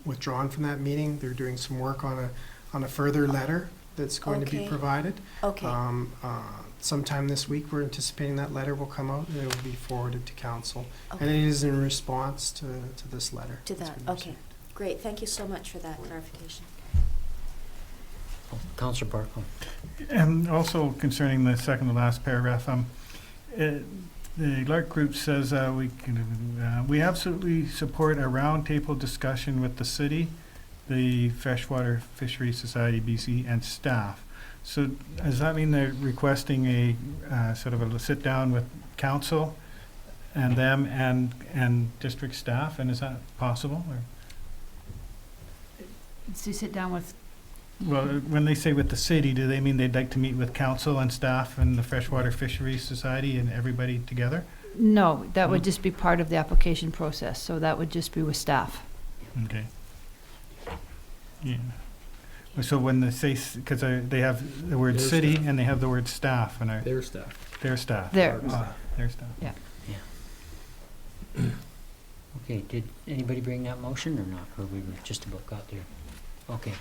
withdrawn from that meeting. They're doing some work on a further letter that's going to be provided. Okay. Sometime this week, we're anticipating that letter will come out and it will be forwarded to council. Okay. And it is in response to this letter. To that's that, been okay. received. Great, thank you so much for that clarification. Oh, Councillor Barclay. And also concerning the second to last paragraph, the LARC group says we absolutely support a roundtable discussion with the city, the Freshwater Fisheries Society BC, and staff. So does that mean they're requesting a sort of a sit down with council and them and district staff, and is that possible? Or? To sit down with, Well, when they say with the city, do they mean they'd like to meet with council and staff and the Freshwater Fisheries Society and everybody together? no, that would just be part of the application process, so that would just be with staff. Okay. Yeah. So when they say, because they have the word Their city staff. and they have the word staff, and Their staff. their staff. Their Their staff. Okay, did anybody bring that motion or not? Or we were just about got there? Okay.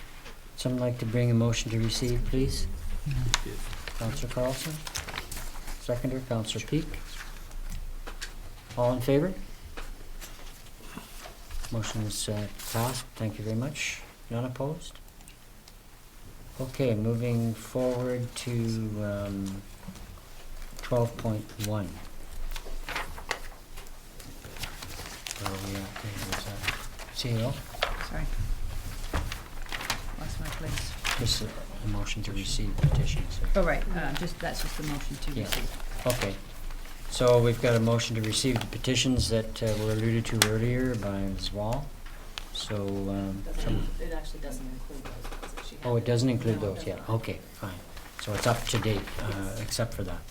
Someone like to bring a motion to receive, please? Councillor Carlson? Seconder, Councillor Peak? All in favor? Motion is passed. Thank you very much. None opposed? Okay, moving forward to 12.1. Where are we at there? Is that CEO? Sorry. Lost my place. This is a motion to receive petitions. Oh, right, that's just the motion to Yeah. receive. Okay. So we've got a motion to receive the petitions that were alluded to earlier by Ms. Wall. So, It actually doesn't include those. because she had oh, it doesn't include No, it those yet? doesn't. Okay, fine. So it's up to date, except for that.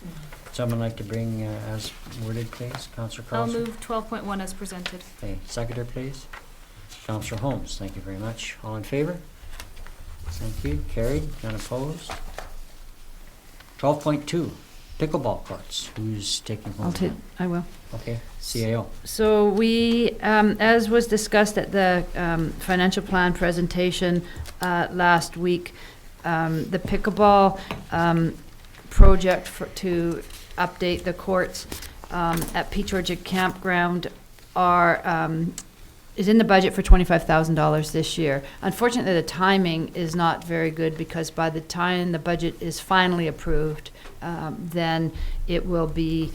Someone like to bring as worded, please? Councillor I'll Carlson? move 12.1 as presented. Okay, seconder, please. Councillor Holmes, thank you very much. All in favor? Thank you. Carried. None opposed? 12.2, pickleball courts. Who's taking I'll hold of take, that? I will. Okay, CAO. So we, as was discussed at the financial plan presentation last week, the pickleball project to update the courts at Peach Orchard Campground is in the budget for $25,000 this year. Unfortunately, the timing is not very good because by the time the budget is finally approved, then it will be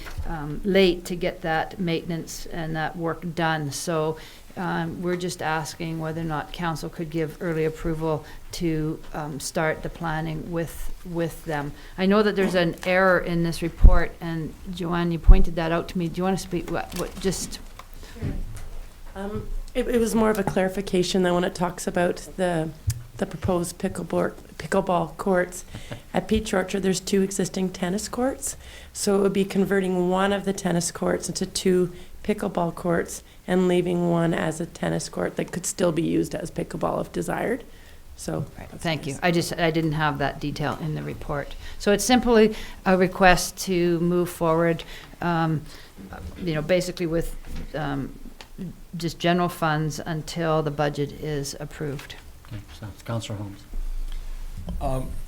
late to get that maintenance and that work done. So we're just asking whether or not council could give early approval to start the planning with them. I know that there's an error in this report, and Joanne, you pointed that out to me. Do you want to speak? It was more of a clarification than when it talks about the proposed pickleball courts. At Peach Orchard, there's 2 existing tennis courts. So it would be converting one of the tennis courts into 2 pickleball courts and leaving one as a tennis court that could still be used as pickleball if desired. So thank you. I didn't have that detail in the report. So it's simply a request to move forward, basically with just general funds until the budget is approved. Okay, so Councillor Holmes.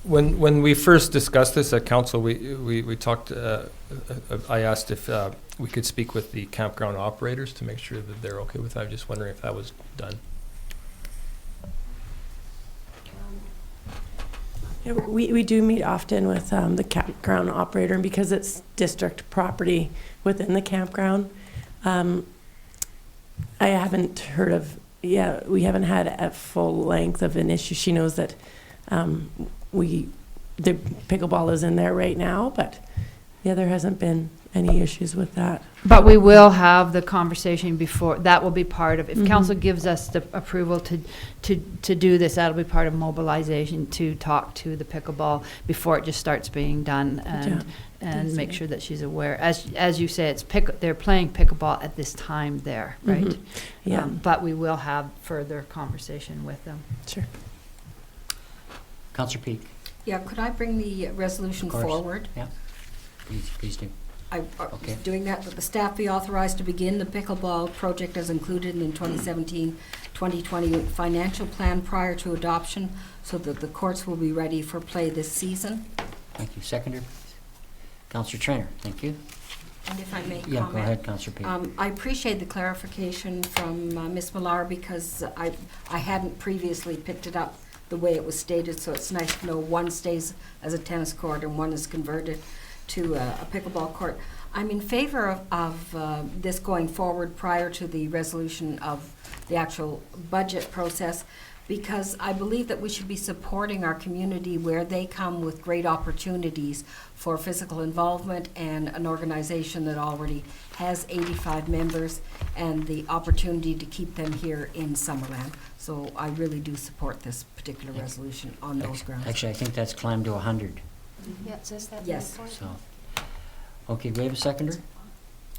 When we first discussed this at council, we talked, I asked if we could speak with the campground operators to make sure that they're okay with that. I'm just wondering if that was done. yeah, we do meet often with the campground operator, and because it's district property within the campground, I haven't heard of, we haven't had a full length of an issue. She knows that the pickleball is in there right now, but there hasn't been any issues with that. But we will have the conversation before, that will be part of, if council gives us the approval to do this, that'll be part of mobilization to talk to the pickleball before it just starts being done and make sure that she's aware. As you say, they're playing pickleball at this time there, right? Yeah. But we will have further conversation with them. Sure. Councillor Peak. Yeah, could I bring the resolution forward? Yeah, please do. I was doing that the staff be authorized to begin the pickleball project as included in 2017-2020 financial plan prior to adoption so that the courts will be ready for play this season. Thank you. Seconder, please. Councillor Traynor, thank you. And if I may comment. Yeah, go ahead, Councillor Peak. I appreciate the clarification from Ms. Millar because I hadn't previously picked it up the way it was stated, so it's nice to know one stays as a tennis court and one is converted to a pickleball court. I'm in favor of this going forward prior to the resolution of the actual budget process because I believe that we should be supporting our community where they come with great opportunities for physical involvement and an organization that already has 85 members and the opportunity to keep them here in Summerland. So I really do support this particular resolution on those grounds. Actually, I think that's climbed to 100. Yeah, it says that. Yes. So, okay, we have a seconder?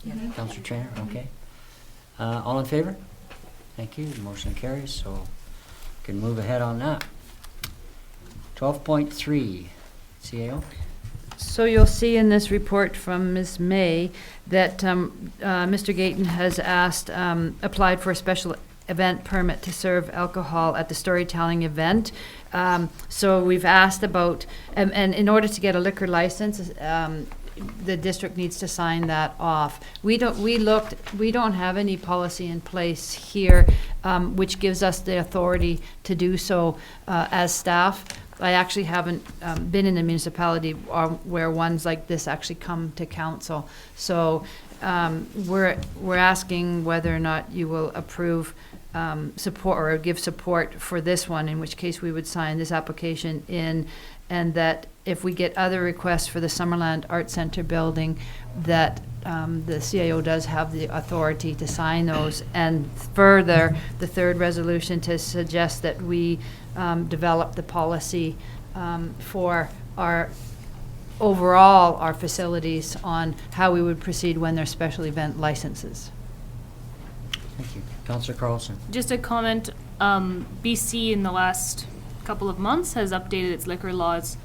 Yeah. Councillor Traynor, okay. All in favor? Thank you, the motion carries, so we can move ahead on that. 12.3, CAO? So you'll see in this report from Ms. May that Mr. Gayton has applied for a special event permit to serve alcohol at the storytelling event. So we've asked about, and in order to get a liquor license, the district needs to sign that off. We don't have any policy in place here which gives us the authority to do so as staff. I actually haven't been in a municipality where ones like this actually come to council. So we're asking whether or not you will approve support or give support for this one, in which case we would sign this application in, and that if we get other requests for the Summerland Art Center building, that the CAO does have the authority to sign those. And further, the third resolution to suggest that we develop the policy for our overall our facilities on how we would proceed when there's special event licenses. Thank you. Councillor Carlson. Just a comment, BC in the last couple of months has updated its liquor laws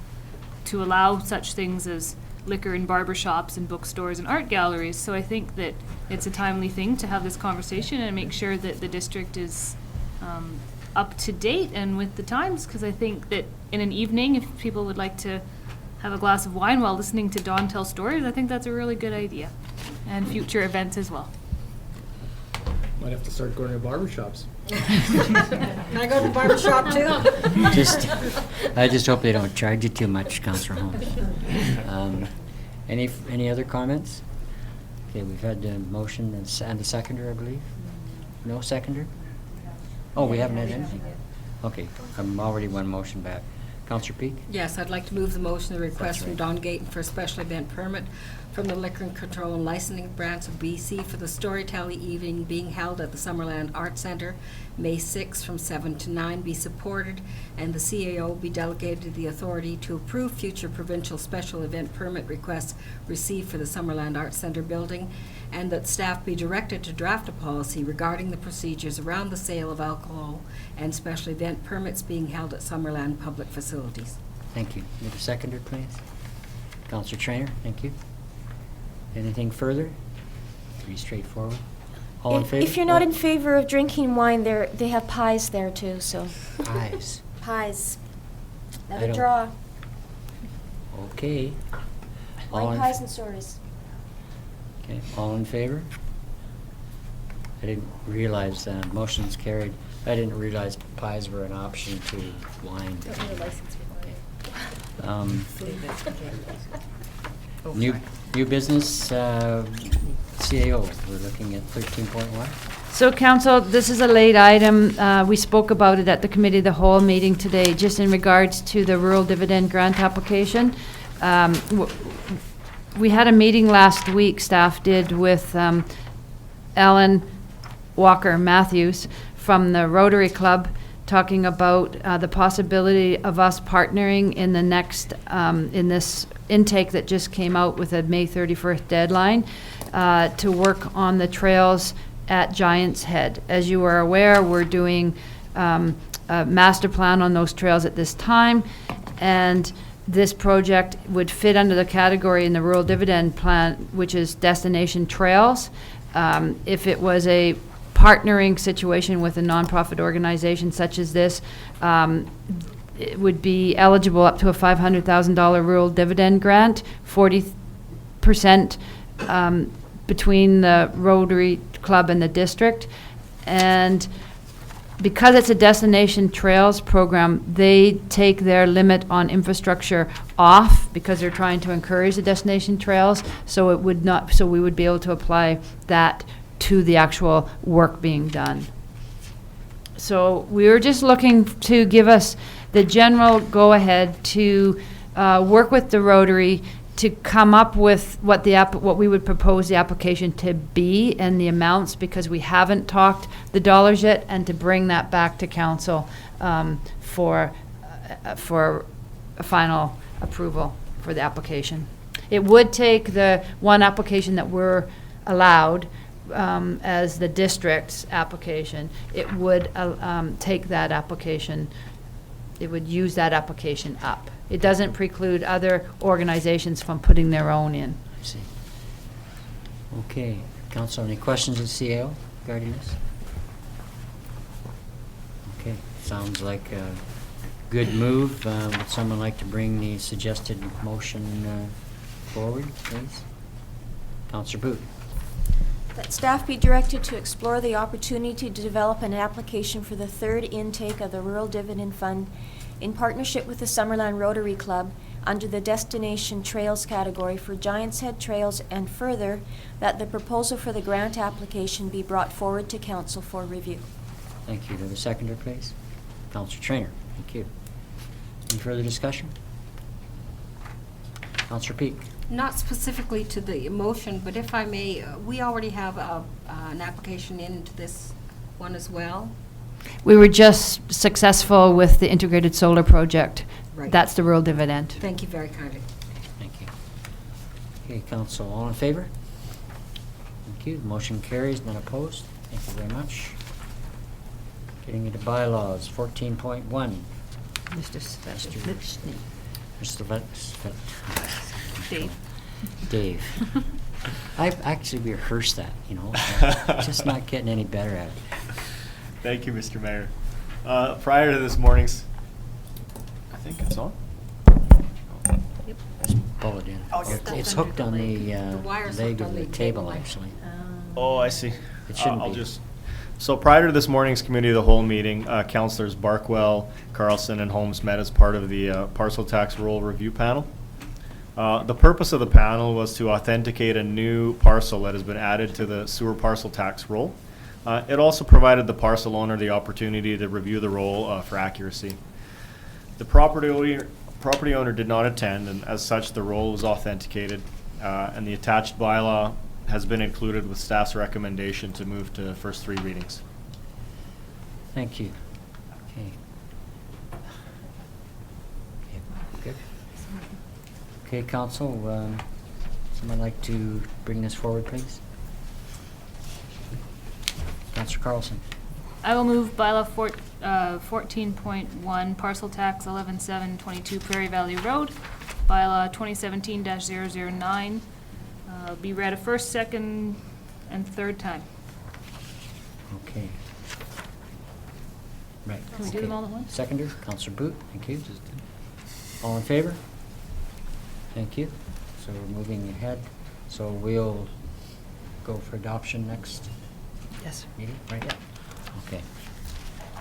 to allow such things as liquor in barber shops and bookstores and art galleries. So I think that it's a timely thing to have this conversation and make sure that the district is up to date and with the times, because I think that in an evening, if people would like to have a glass of wine while listening to Dawn tell stories, I think that's a really good idea. And future events as well. Might have to start going to barber shops. Can I go to the barber shop too? I just hope they don't charge you too much, Councillor Holmes. Any other comments? Okay, we've had the motion and a seconder, I believe. No seconder? Oh, we haven't had anything. Okay, I'm already one motion back. Councillor Peak? Yes, I'd like to move the motion, the request That's from right. Don Gayton for a special event permit from the Liquor and Control and Licensing Branch of BC for the storytelling evening being held at the Summerland Art Centre, May 6 from 7 to 9 be supported, and the CAO be delegated the authority to approve future provincial special event permit requests received for the Summerland Art Centre building, and that staff be directed to draft a policy regarding the procedures around the sale of alcohol and special event permits being held at Summerland public facilities. Thank you. Need a seconder, please? Councillor Trainer, thank you. Anything further? Pretty straightforward. All in favor? If you're not in favor of drinking wine, they have pies there too, so. Pies. Pies. I Another don't- draw. Okay. All Wine in- pies and stories. Okay, all in favor? I didn't realize that. Motion's carried. I didn't realize pies were an option to wine. New business, CAO, we're looking at 13.1. So council, this is a late item. We spoke about it at the committee of the whole meeting today, just in regards to the rural dividend grant application. We had a meeting last week, staff did, with Ellen Walker Matthews from the Rotary Club, talking about the possibility of us partnering in the next, in this intake that just came out with a May 31st deadline, to work on the trails at Giant's Head. As you are aware, we're doing a master plan on those trails at this time, and this project would fit under the category in the rural dividend plan, which is destination trails. If it was a partnering situation with a nonprofit organization such as this, it would be eligible up to a $500,000 rural dividend grant, 40% between the Rotary Club and the district. And because it's a destination trails program, they take their limit on infrastructure off because they're trying to encourage the destination trails. So it would not, so we would be able to apply that to the actual work being done. So we were just looking to give us the general go-ahead to work with the Rotary to come up with what we would propose the application to be and the amounts, because we haven't talked the dollars yet, and to bring that back to council for a final approval for the application. It would take the one application that we're allowed as the district's application. It would take that application, it would use that application up. It doesn't preclude other organizations from putting their own in. I see. Okay, council, any questions of CAO regarding this? Okay, sounds like a good move. Would someone like to bring the suggested motion forward, please? Councillor Booth. That staff be directed to explore the opportunity to develop an application for the third intake of the Rural Dividend Fund in partnership with the Summerland Rotary Club under the Destination Trails category for Giant's Head Trails, and further, that the proposal for the grant application be brought forward to council for review. Thank you. Do the seconder, please? Councillor Trainer, thank you. Any further discussion? Councillor Peak. Not specifically to the motion, but if I may, we already have an application into this one as well. We were just successful with the integrated solar project. Right. That's the rural dividend. Thank you very kindly. Thank you. Okay, council, all in favor? Thank you. Motion carries, none opposed. Thank you very much. Getting into bylaws, 14.1. Mr. Sebastian. Mr. Dave. Dave. I've actually rehearsed that, just not getting any better at it. Thank you, Mr. Mayor. Prior to this morning's, I think it's on. Just pull it in. It's hooked on the wire's leg hooked of on the the table, table. actually. Oh, I see. It shouldn't I'll be. just. So prior to this morning's committee of the whole meeting, councillors Barkwell, Carlson, and Holmes met as part of the parcel tax roll review panel. The purpose of the panel was to authenticate a new parcel that has been added to the sewer parcel tax roll. It also provided the parcel owner the opportunity to review the roll for accuracy. The property owner did not attend, and as such, the roll was authenticated, and the attached bylaw has been included with staff's recommendation to move to first 3 readings. Thank you. Okay. Good. Okay, council, someone like to bring this forward, please? Councillor Carlson. I will move bylaw 14.1, parcel tax 11-722 Prairie Valley Road, bylaw 2017-009, be read a first, second, and third time. Okay. Right. Can we do them all at once? Seconder, Councillor Boot, thank you. All in favor? Thank you. So we're moving ahead. So we'll go for adoption next Yes. meeting, right? Okay.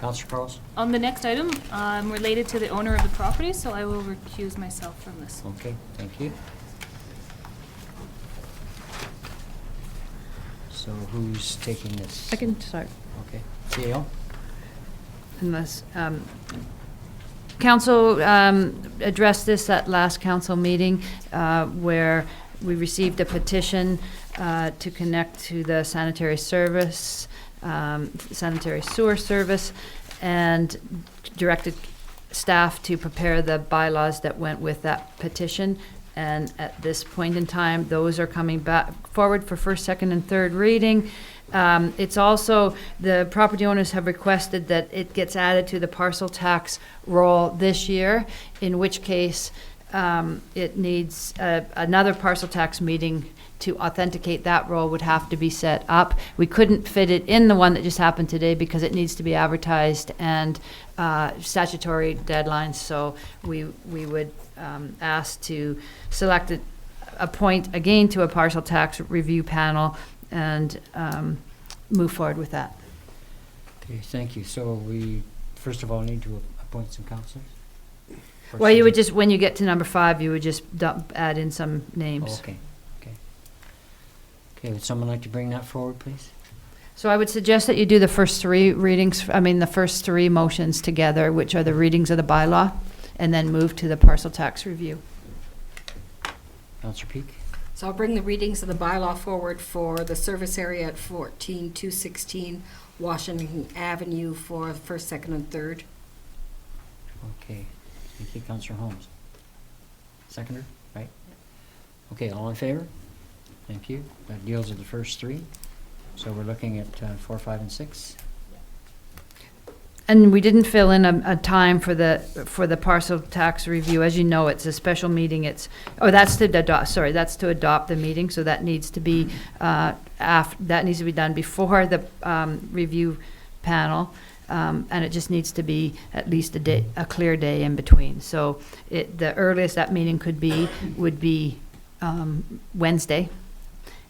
Councillor Carlson? On the next item, related to the owner of the property, so I will recuse myself from this. Okay, thank you. So who's taking this? I can start. Okay. CAO? Unless, council addressed this at last council meeting where we received a petition to connect to the sanitary service, sanitary sewer service, and directed staff to prepare the bylaws that went with that petition. And at this point in time, those are coming back forward for first, second, and third reading. It's also, the property owners have requested that it gets added to the parcel tax roll this year, in which case it needs another parcel tax meeting to authenticate that roll would have to be set up. We couldn't fit it in the one that just happened today because it needs to be advertised and statutory deadlines. So we would ask to select appoint again to a parcel tax review panel and move forward with that. Okay, thank you. So we, first of all, need to appoint some councillors? Or Well, you would should just, when you get to number 5, you would just add in some we- names. Okay, okay. Okay, would someone like to bring that forward, please? So I would suggest that you do the first 3 readings, the first 3 motions together, which are the readings of the bylaw, and then move to the parcel tax review. Councillor Peak? So I'll bring the readings of the bylaw forward for the service area at 14216 Washington Avenue for first, second, and third. Okay, thank you, Councillor Holmes. Seconder, right? Okay, all in favor? Thank you. That deals with the first 3. So we're looking at 4, 5, and 6. And we didn't fill in a time for the parcel tax review. As you know, it's a special meeting. That's to adopt the meeting. So that needs to be that needs to be done before the review panel, and it just needs to be at least a clear day in between. So the earliest that meeting would be Wednesday.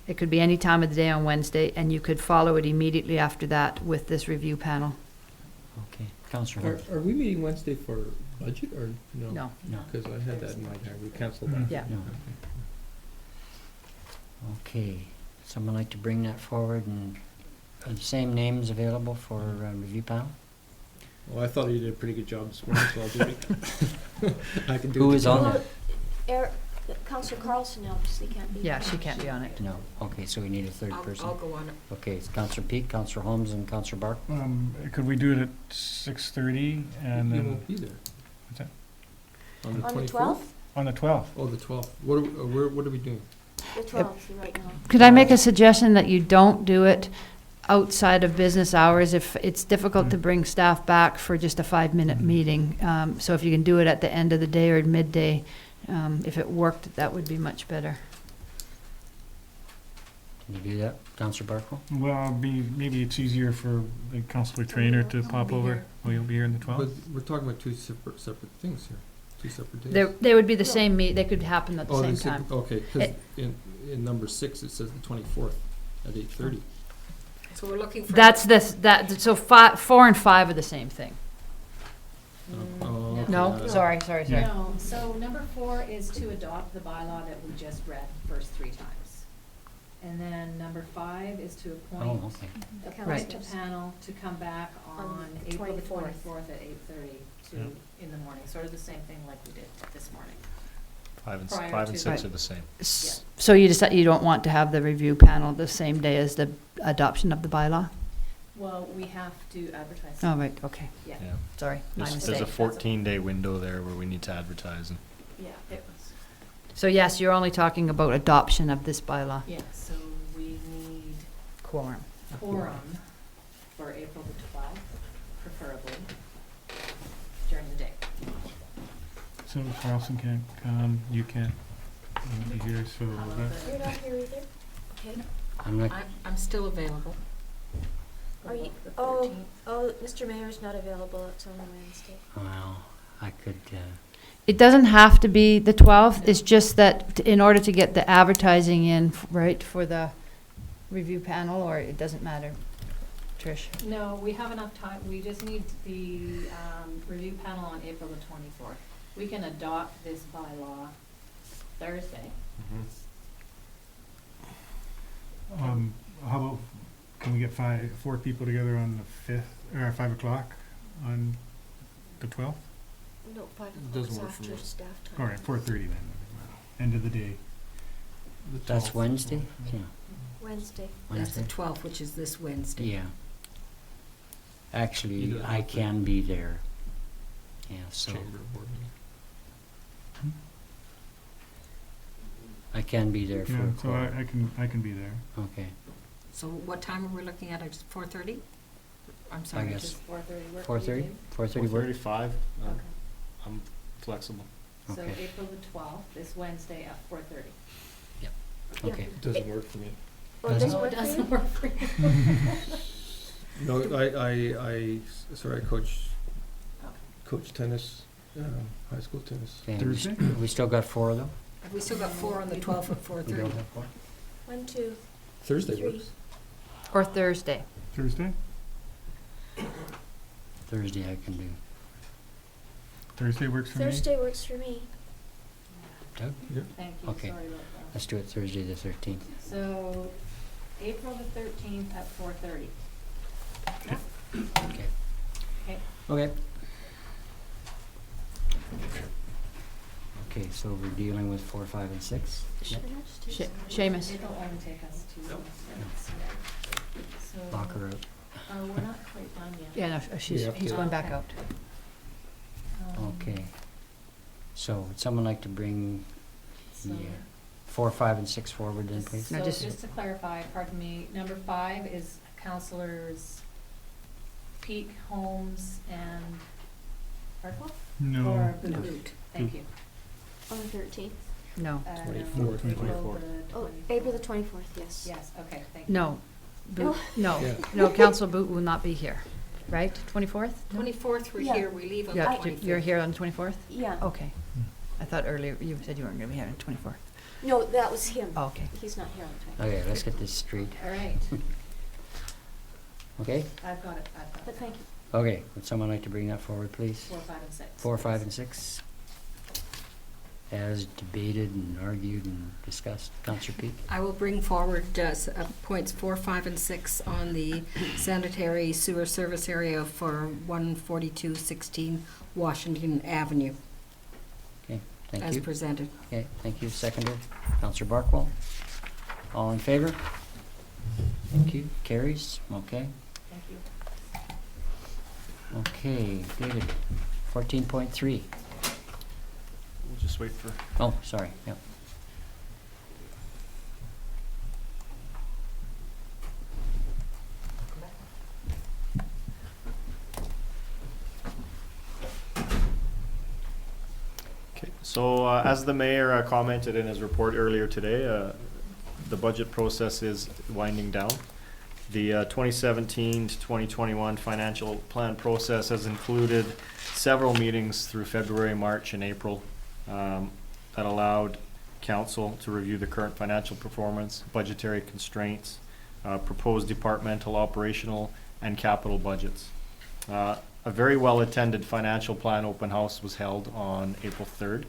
It could be any time of the day on Wednesday, and you could follow it immediately after that with this review panel. Okay, Councillor Holmes. Are we meeting Wednesday for budget or no? No. No. Because I had that in mind. We canceled that. Yeah. No. Okay, someone like to bring that forward, and are the same names available for review panel? Well, I thought you did a pretty good job this morning, so I'll do it. I can do Who it. is on Well, that? Councillor Carlson obviously can't be. Yeah, she can't be on it. No, okay, so we need a third person. I'll go on it. Okay, it's Councillor Peak, Councillor Holmes, and Councillor Bark. Could we do it at 6:30 and You then won't be there. What's that? On the On the 24th? 12th? On the 12th? Oh, the 12th. What are we doing? The 12th, right now. Could I make a suggestion that you don't do it outside of business hours, if it's difficult to bring staff back for just a 5-minute meeting. So if you can do it at the end of the day or midday, if it worked, that would be much better. Can you do that, Councillor Barkle? Well, maybe it's easier for the Councillor Trainer to pop over. Oh, you'll be here on the But 12th? we're talking about two separate things here, two separate days. They would be the same they could happen at the Oh, same they said- time. Okay, because in number 6, it says the 24th at 8:30. So we're looking for. So 4 and 5 are the same thing. Oh, okay. No, sorry. No, so number 4 is to adopt the bylaw that we just read first 3 times. And then number 5 is to appoint Oh, okay. appoint a panel to come back on On the April the 24th. 24th at 8:30 in the morning, sort of the same thing like we did this morning. 5 and Prior 5 and to- 6 are the same. So you decide you don't want to have the review panel the same day as the adoption of the bylaw? Well, we have to advertise. Oh, right, okay. Yeah, Yeah. Sorry, my There's mistake. a 14-day window there where we need to advertise. And yeah, it was, So yes, you're only talking about adoption of this bylaw. yeah, so we need Quorum. quorum for April the 12th, preferably, during the day. So Carlson can't come, you can't be here, so How about that, You're not here either? Okay. I'm not, I'm still available. Are you, the oh, 13th? oh, Mr. Mayor's not available, it's on a Wednesday. well, I could, It doesn't have to be the 12th, it's just that in order to get the advertising in, right, for the review panel, or it doesn't matter? Trish? No, we have enough time, we just need the review panel on April the 24th. We can adopt this bylaw Thursday. how about, can we get 4 people together on the 5th, or 5 o'clock on the 12th? No, 5 Doesn't o'clock work for after me. staff time. All right, 4:30 then, end of the day. that's Wednesday? Yeah, Wednesday. That's the Wednesday? 12th, which is this Wednesday. Yeah. Actually, You don't I have to- can be there. Yeah, so Chamber board meeting. I can be there for Yeah, a so quorum. I can be there. Okay, So what time are we looking at? It's 4:30? I'm I sorry. guess. Does 4:30 work for you, 4:30? Dave? 4:30 work? 4:35, Okay. I'm flexible. So Okay. April the 12th is Wednesday at 4:30. Okay. It doesn't work for me. Oh, it Doesn't- doesn't No, work it for you? doesn't work for you. No, sorry, I coach Okay. tennis, high school tennis. Okay, Thursday? We still got 4 though? Have we still got 4 on the 12th at We 4:30? don't have 4? 1, 2, Thursday 3. works. Or Thursday? Thursday? Thursday I can do. Thursday works for me? Thursday works for me. Doug? Thank you, Okay. sorry about that. Let's do it Thursday the 13th. So, April the 13th at 4:30. Okay. Okay. Okay. Okay, so we're dealing with 4, 5, and 6? Should I just do Seamus? It'll only take us 2 minutes. So, Lock her out. we're not quite done yet. Yeah, no, he's going back out. Okay. So would someone like to bring the So- 4, 5, and 6 forward then, please? No, So just- just to clarify, pardon me, number 5 is councillors Peak, Holmes, and Hartwell? No. Or No. Boot? Thank you. On the 13th. No. 24th. April the Oh, 24th. April the 24th, yes. Yes, okay, thank you. No. Boot, no, Yeah. no, Council Boot will not be here, right? 24th? 24th, we're Yeah. here, we leave on the Yeah, 25th. you're here on the 24th? Yeah. Okay. I thought earlier you said you weren't going to be here on the 24th. No, that was him. Oh, okay. He's not here on the 24th. Okay, let's get this straight. All right, Okay? I've got it. But thank you. Okay, would someone like to bring that forward, please? 4, 5, and 6. 4, 5, and 6? As debated and argued and discussed. Councillor Peak? I will bring forward points 4, 5, and 6 on the sanitary sewer service area for 14216 Washington Avenue, Okay, thank as you. presented. Okay, thank you. Seconder, Councillor Barkwell. All in favor? Thank you. Carries? Okay. Thank you. Okay, David. 14.3. We'll just wait for. Oh, sorry, yep. Okay, so as the mayor commented in his report earlier today, the budget process is winding down. The 2017 to 2021 financial plan process has included several meetings through February, March, and April that allowed council to review the current financial performance, budgetary constraints, proposed departmental, operational, and capital budgets. A very well-attended financial plan open house was held on April 3rd,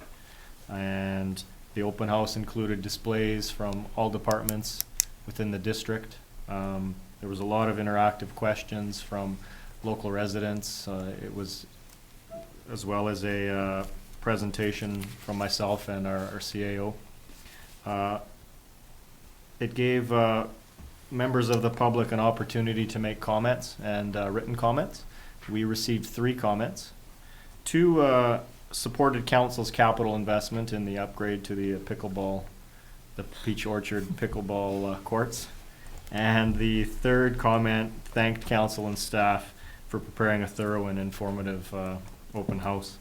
and the open house included displays from all departments within the district. There was a lot of interactive questions from local residents. It was, as well as a presentation from myself and our CAO. It gave members of the public an opportunity to make comments and written comments. We received 3 comments. 2 supported council's capital investment in the upgrade to the Peach Orchard pickleball courts. And the 3rd comment thanked council and staff for preparing a thorough and informative open house.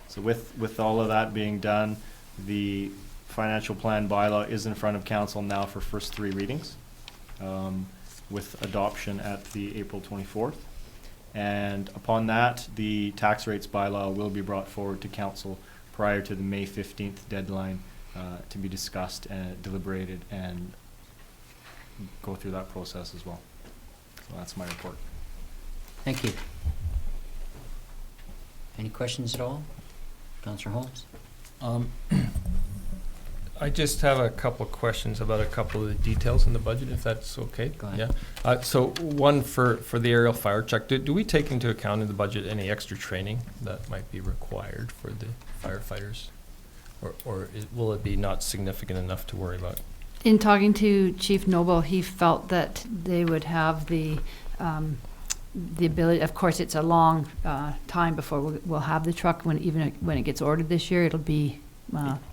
So with all of that being done, the financial plan bylaw is in front of council now for first 3 readings, with adoption at the April 24th. And upon that, the tax rates bylaw will be brought forward to council prior to the May 15th deadline to be discussed and deliberated and go through that process as well. So that's my report. Thank you. Any questions at all? Councillor Holmes? I just have a couple of questions about a couple of the details in the budget, if that's okay. Go ahead. Yeah. So one for the aerial fire truck. Do we take into account in the budget any extra training that might be required for the firefighters? Or will it be not significant enough to worry about? In talking to Chief Noble, he felt that they would have the ability. Of course, it's a long time before we'll have the truck. When it gets ordered this year, it'll be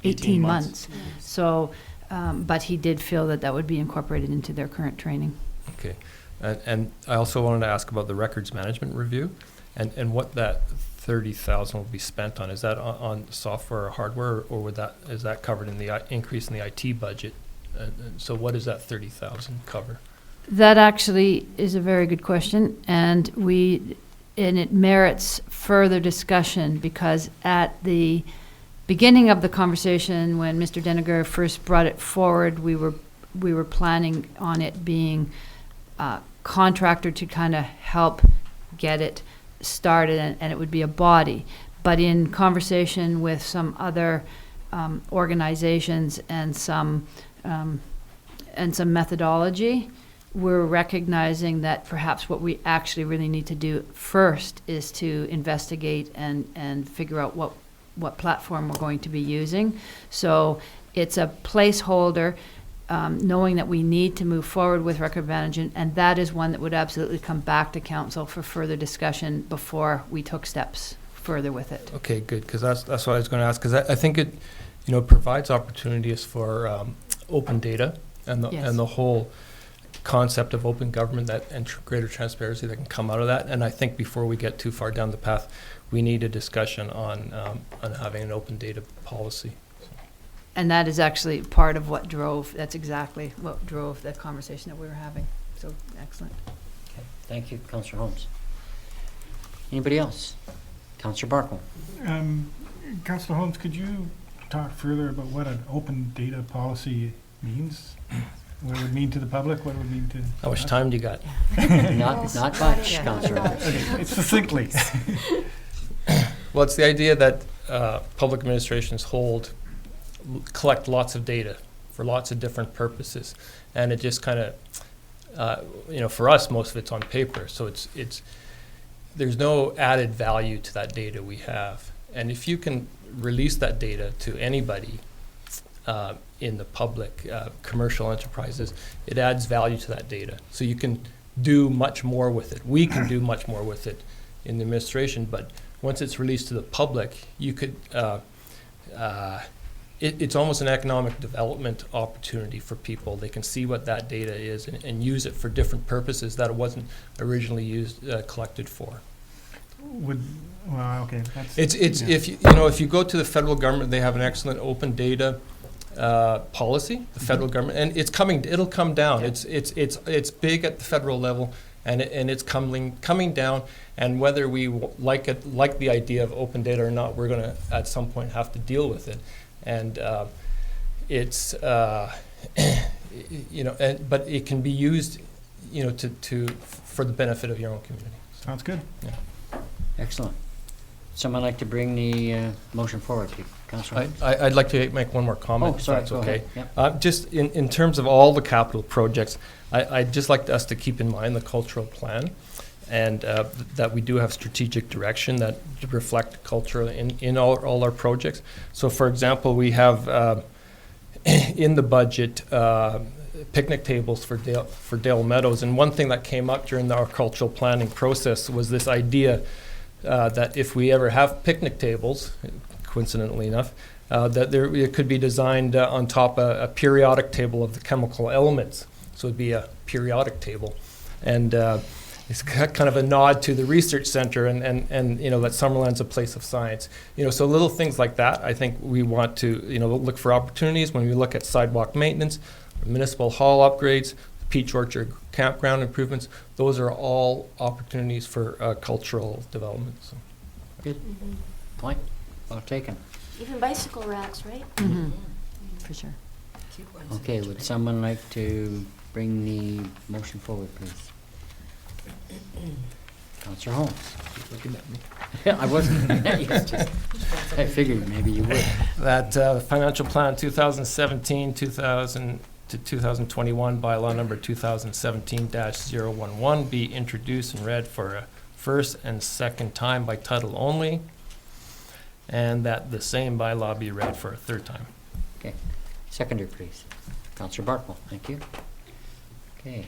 18 months. So, but he did feel that would be incorporated into their current training. Okay. And I also wanted to ask about the records management review and what that 30,000 will be spent on. Is that on software or hardware, or is that covered in the increase in the IT budget? And so what does that 30,000 cover? That actually is a very good question, and it merits further discussion, because at the beginning of the conversation, when Mr. Deniger first brought it forward, we were planning on it being a contractor to kind of help get it started, and it would be a body. But in conversation with some other organizations and some methodology, we're recognizing that perhaps what we actually really need to do first is to investigate and figure out what platform we're going to be using. So it's a placeholder, knowing that we need to move forward with record management, and that is one that would absolutely come back to council for further discussion before we took steps further with it. Okay, good, because that's what I was going to ask, because I think it provides opportunities for open data and the whole concept of open government and greater transparency that can come out of that. And I think before we get too far down the path, we need a discussion on having an open data policy. And that is actually part of that's exactly what drove the conversation that we were having. So, excellent. Okay. Thank you, Councillor Holmes. Anybody else? Councillor Barkle. Councillor Holmes, could you talk further about what an open data policy means? What it would mean to the public, what it would mean to... How much time do you got? Not much, Councillor. It's succinctly. Well, it's the idea that public administrations collect lots of data for lots of different purposes, and it just kind of, for us, most of it's on paper, so there's no added value to that data we have. And if you can release that data to anybody in the public, commercial enterprises, it adds value to that data. So you can do much more with it. We can do much more with it in the administration, but once it's released to the public, you could, it's almost an economic development opportunity for people. They can see what that data is and use it for different purposes that it wasn't originally collected for. Would Well, okay, that's. It's yeah. if you know, if you go to the federal government, they have an excellent open data policy. The federal government, and it's coming. It'll come down. Yeah. It's big at the federal level, and it's coming down. And whether we like the idea of open data or not, we're going to at some point have to deal with it. And it's you know, but it can be used, you know, to for the benefit of your own community. Sounds good. Yeah. Excellent. Someone like to bring the motion forward, please? Councillor Holmes? I'd like to make one more comment, Oh, if sorry, that's go okay. ahead. Yep. Just in terms of all the capital projects, I'd just like us to keep in mind the cultural plan, and that we do have strategic direction that reflect culture in all our projects. So, for example, we have in the budget picnic tables for Dale Meadows, and one thing that came up during our cultural planning process was this idea that if we ever have picnic tables, coincidentally enough, that it could be designed on top a periodic table of the chemical elements. So it'd be a periodic table. And it's kind of a nod to the research center and you know, that Summerland's a place of science. You know, so little things like that, I think we want to, you know, look for opportunities when we look at sidewalk maintenance, municipal hall upgrades, Peach Orchard campground improvements. Those are all opportunities for cultural development. So. Good. Point. Well taken. Even bicycle racks, right? For sure. Cute ones. Okay, would someone like to bring the motion forward, please? Councillor Holmes. Keep looking at me. I wasn't. I figured maybe you would. That financial plan 2017 to 2021 bylaw number 2017-011 be introduced and read for a first and second time by title only, and that the same bylaw be read for a third time. Okay. Seconder, please. Councillor Barkwell, thank you. Okay.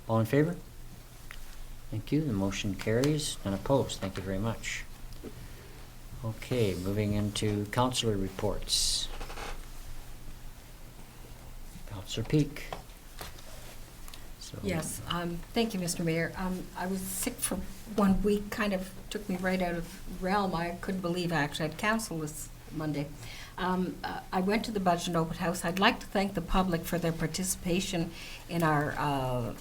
All in favor? Thank you. The motion carries. None opposed. Thank you very much. Okay, moving into councillor reports. Councillor Peak. So- Yes, thank you, Mr. Mayor. I was sick for 1 week, kind of took me right out of realm. I couldn't believe I actually had council this Monday. I went to the Budget Open House. I'd like to thank the public for their participation in our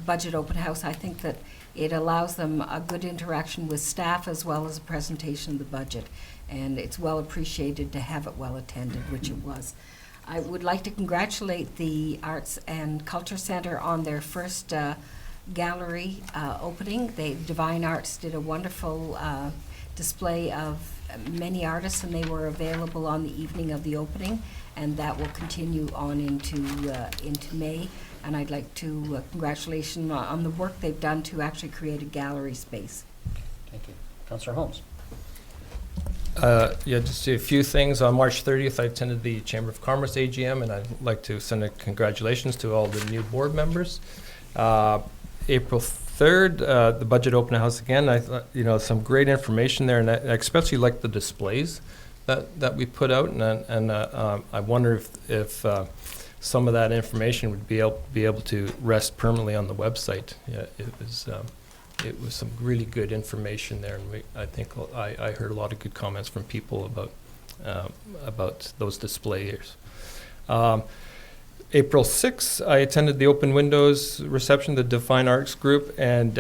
Budget Open House. I think that it allows them a good interaction with staff as well as a presentation of the budget. And it's well appreciated to have it well attended, which it was. I would like to congratulate the Arts and Culture Center on their first gallery opening. Divine Arts did a wonderful display of many artists, and they were available on the evening of the opening, and that will continue on into May. And I'd like to congratulations on the work they've done to actually create a gallery space. Thank you. Councillor Holmes. Yeah, just a few things. On March 30th, I attended the Chamber of Commerce AGM, and I'd like to send a congratulations to all the new board members. April 3rd, the Budget Open House again. I thought, you know, some great information there, and I especially like the displays that we put out, and I wonder if some of that information would be able to rest permanently on the website. Yeah, it was some really good information there, and I think I heard a lot of good comments from people about those displays. April 6th, I attended the Open Windows reception, the Define Arts group, and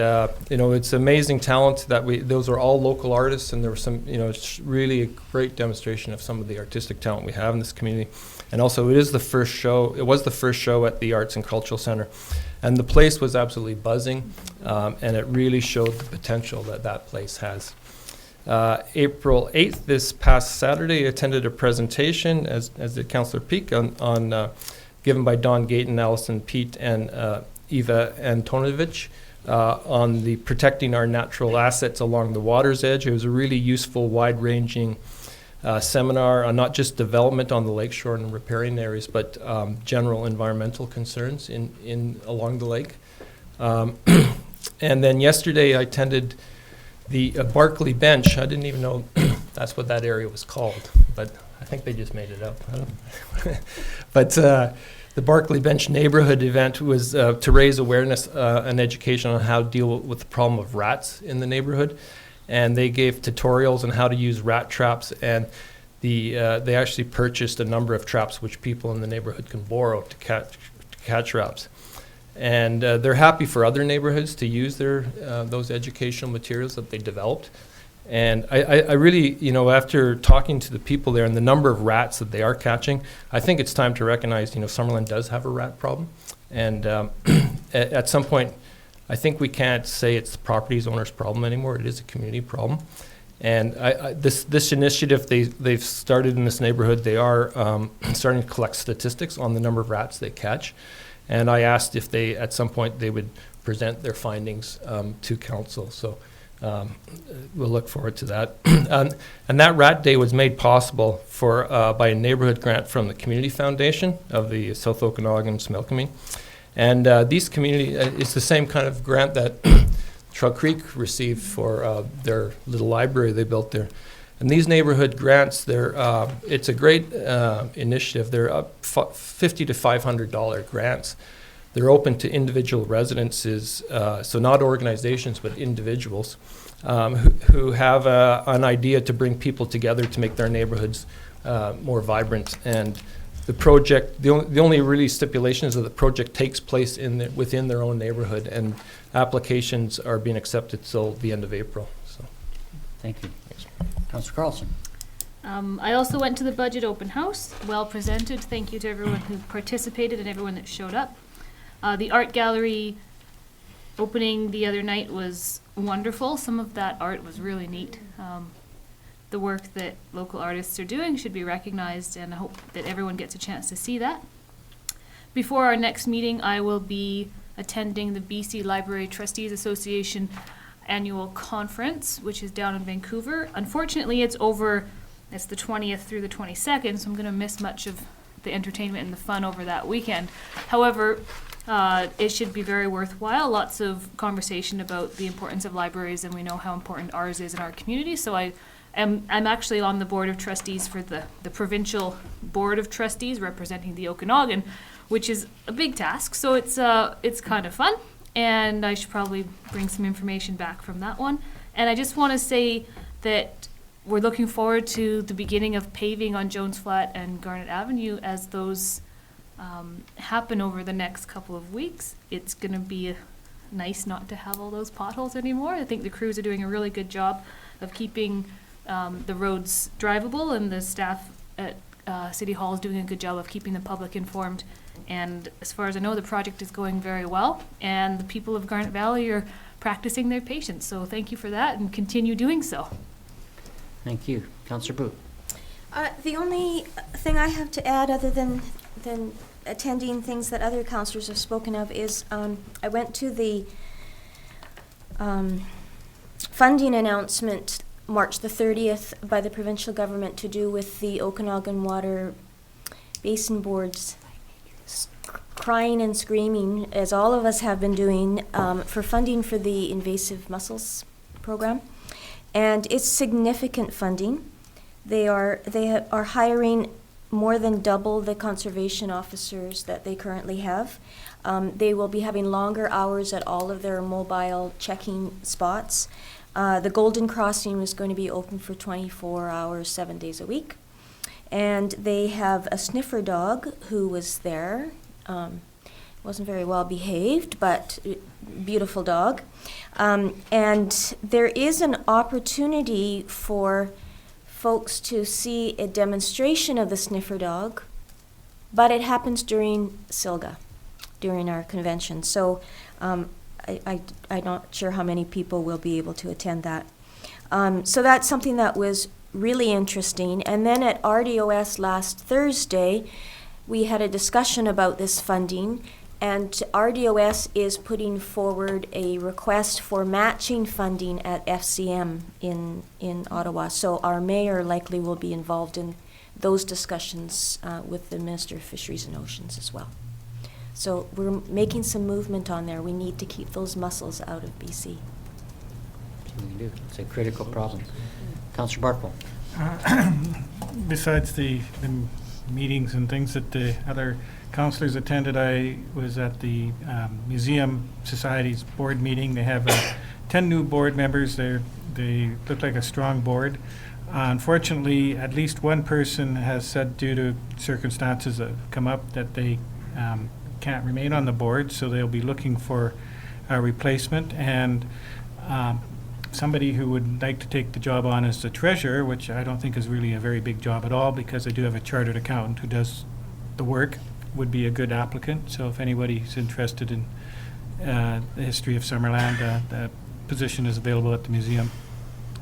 you know, it's amazing talent that those are all local artists, and there was some, you know, it's really a great demonstration of some of the artistic talent we have in this community. And also, it was the first show at the Arts and Cultural Center, and the place was absolutely buzzing, and it really showed the potential that place has. April 8th, this past Saturday, I attended a presentation, as did Councillor Peak, on given by Don Gayton, Allison Pete, and Eva Antonovich on the protecting our natural assets along the water's edge. It was a really useful, wide-ranging seminar on not just development on the lakeshore and riparian areas, but general environmental concerns along the lake. And then yesterday I attended the Barkley Bench. I didn't even know that's what that area was called, but I think they just made it up. I don't know. But the Barkley Bench neighborhood event was to raise awareness and education on how to deal with the problem of rats in the neighborhood. and they gave tutorials on how to use rat traps, and they actually purchased a number of traps which people in the neighborhood can borrow to catch rats. And they're happy for other neighborhoods to use those educational materials that they developed. And I really, after talking to the people there and the number of rats that they are catching, I think it's time to recognize, Summerland does have a rat problem. And at some point, I think we can't say it's the property owner's problem anymore. It is a community problem. And this initiative they've started in this neighborhood, they are starting to collect statistics on the number of rats they catch. And I asked if at some point they would present their findings to council. So we'll look forward to that. And that Rat Day was made possible by a neighborhood grant from the Community Foundation of the South Okanagan Smelcombe. And these it's the same kind of grant that Trug Creek received for their little library they built there. And these neighborhood grants, it's a great initiative. They're up $50 to $500 grants. They're open to individual residences, so not organizations, but individuals who have an idea to bring people together to make their neighborhoods more vibrant. And the project, the only really stipulation is that the project takes place within their own neighborhood, and applications are being accepted till the end of April. So, thank you. Councillor Carlson. I also went to the budget open house, well presented. Thank you to everyone who participated and everyone that showed up. The art gallery opening the other night was wonderful. Some of that art was really neat. The work that local artists are doing should be recognized, and I hope that everyone gets a chance to see that. Before our next meeting, I will be attending the BC Library Trustees Association annual conference, which is down in Vancouver. Unfortunately, it's the 20th through the 22nd, so I'm going to miss much of the entertainment and the fun over that weekend. However, it should be very worthwhile. Lots of conversation about the importance of libraries, and we know how important ours is in our community. So I'm actually on the board of trustees for the provincial board of trustees representing the Okanagan, which is a big task. So it's kind of fun, and I should probably bring some information back from that one. And I just want to say that we're looking forward to the beginning of paving on Jones Flat and Garnet Avenue as those happen over the next couple of weeks. It's going to be nice not to have all those potholes anymore. I think the crews are doing a really good job of keeping the roads drivable, and the staff at City Hall is doing a good job of keeping the public informed. And as far as I know, the project is going very well, and the people of Garnet Valley are practicing their patience. So thank you for that, and continue doing so. Thank you. Councillor Booth. The only thing I have to add, other than attending things that other councillors have spoken of, is I went to the funding announcement March the 30th by the provincial government to do with the Okanagan Water Basin Board's crying and screaming, as all of us have been doing, for funding for the invasive mussels program. And it's significant funding. They are hiring more than double the conservation officers that they currently have. They will be having longer hours at all of their mobile checking spots. The Golden Crossing is going to be open for 24 hours, 7 days a week. And they have a sniffer dog who was there. Wasn't very well behaved, but beautiful dog. And there is an opportunity for folks to see a demonstration of the sniffer dog, but it happens during SILGA, during our convention. So I'm not sure how many people will be able to attend that. So that's something that was really interesting. And then at RDOS last Thursday, we had a discussion about this funding, and RDOS is putting forward a request for matching funding at FCM in Ottawa. So our mayor likely will be involved in those discussions with the Minister of Fisheries and Oceans as well. So we're making some movement on there. We need to keep those mussels out of BC. We do. It's a critical problem. Councillor Barkwell. Besides the meetings and things that the other councillors attended, I was at the Museum Society's board meeting. They have 10 new board members. They're They look like a strong board. Unfortunately, at least one person has said due to circumstances that have come up that they can't remain on the board, so they'll be looking for a replacement. And somebody who would like to take the job on as the treasurer, which I don't think is really a very big job at all, because I do have a chartered accountant who does the work, would be a good applicant. So if anybody's interested in the history of Summerland, the position is available at the museum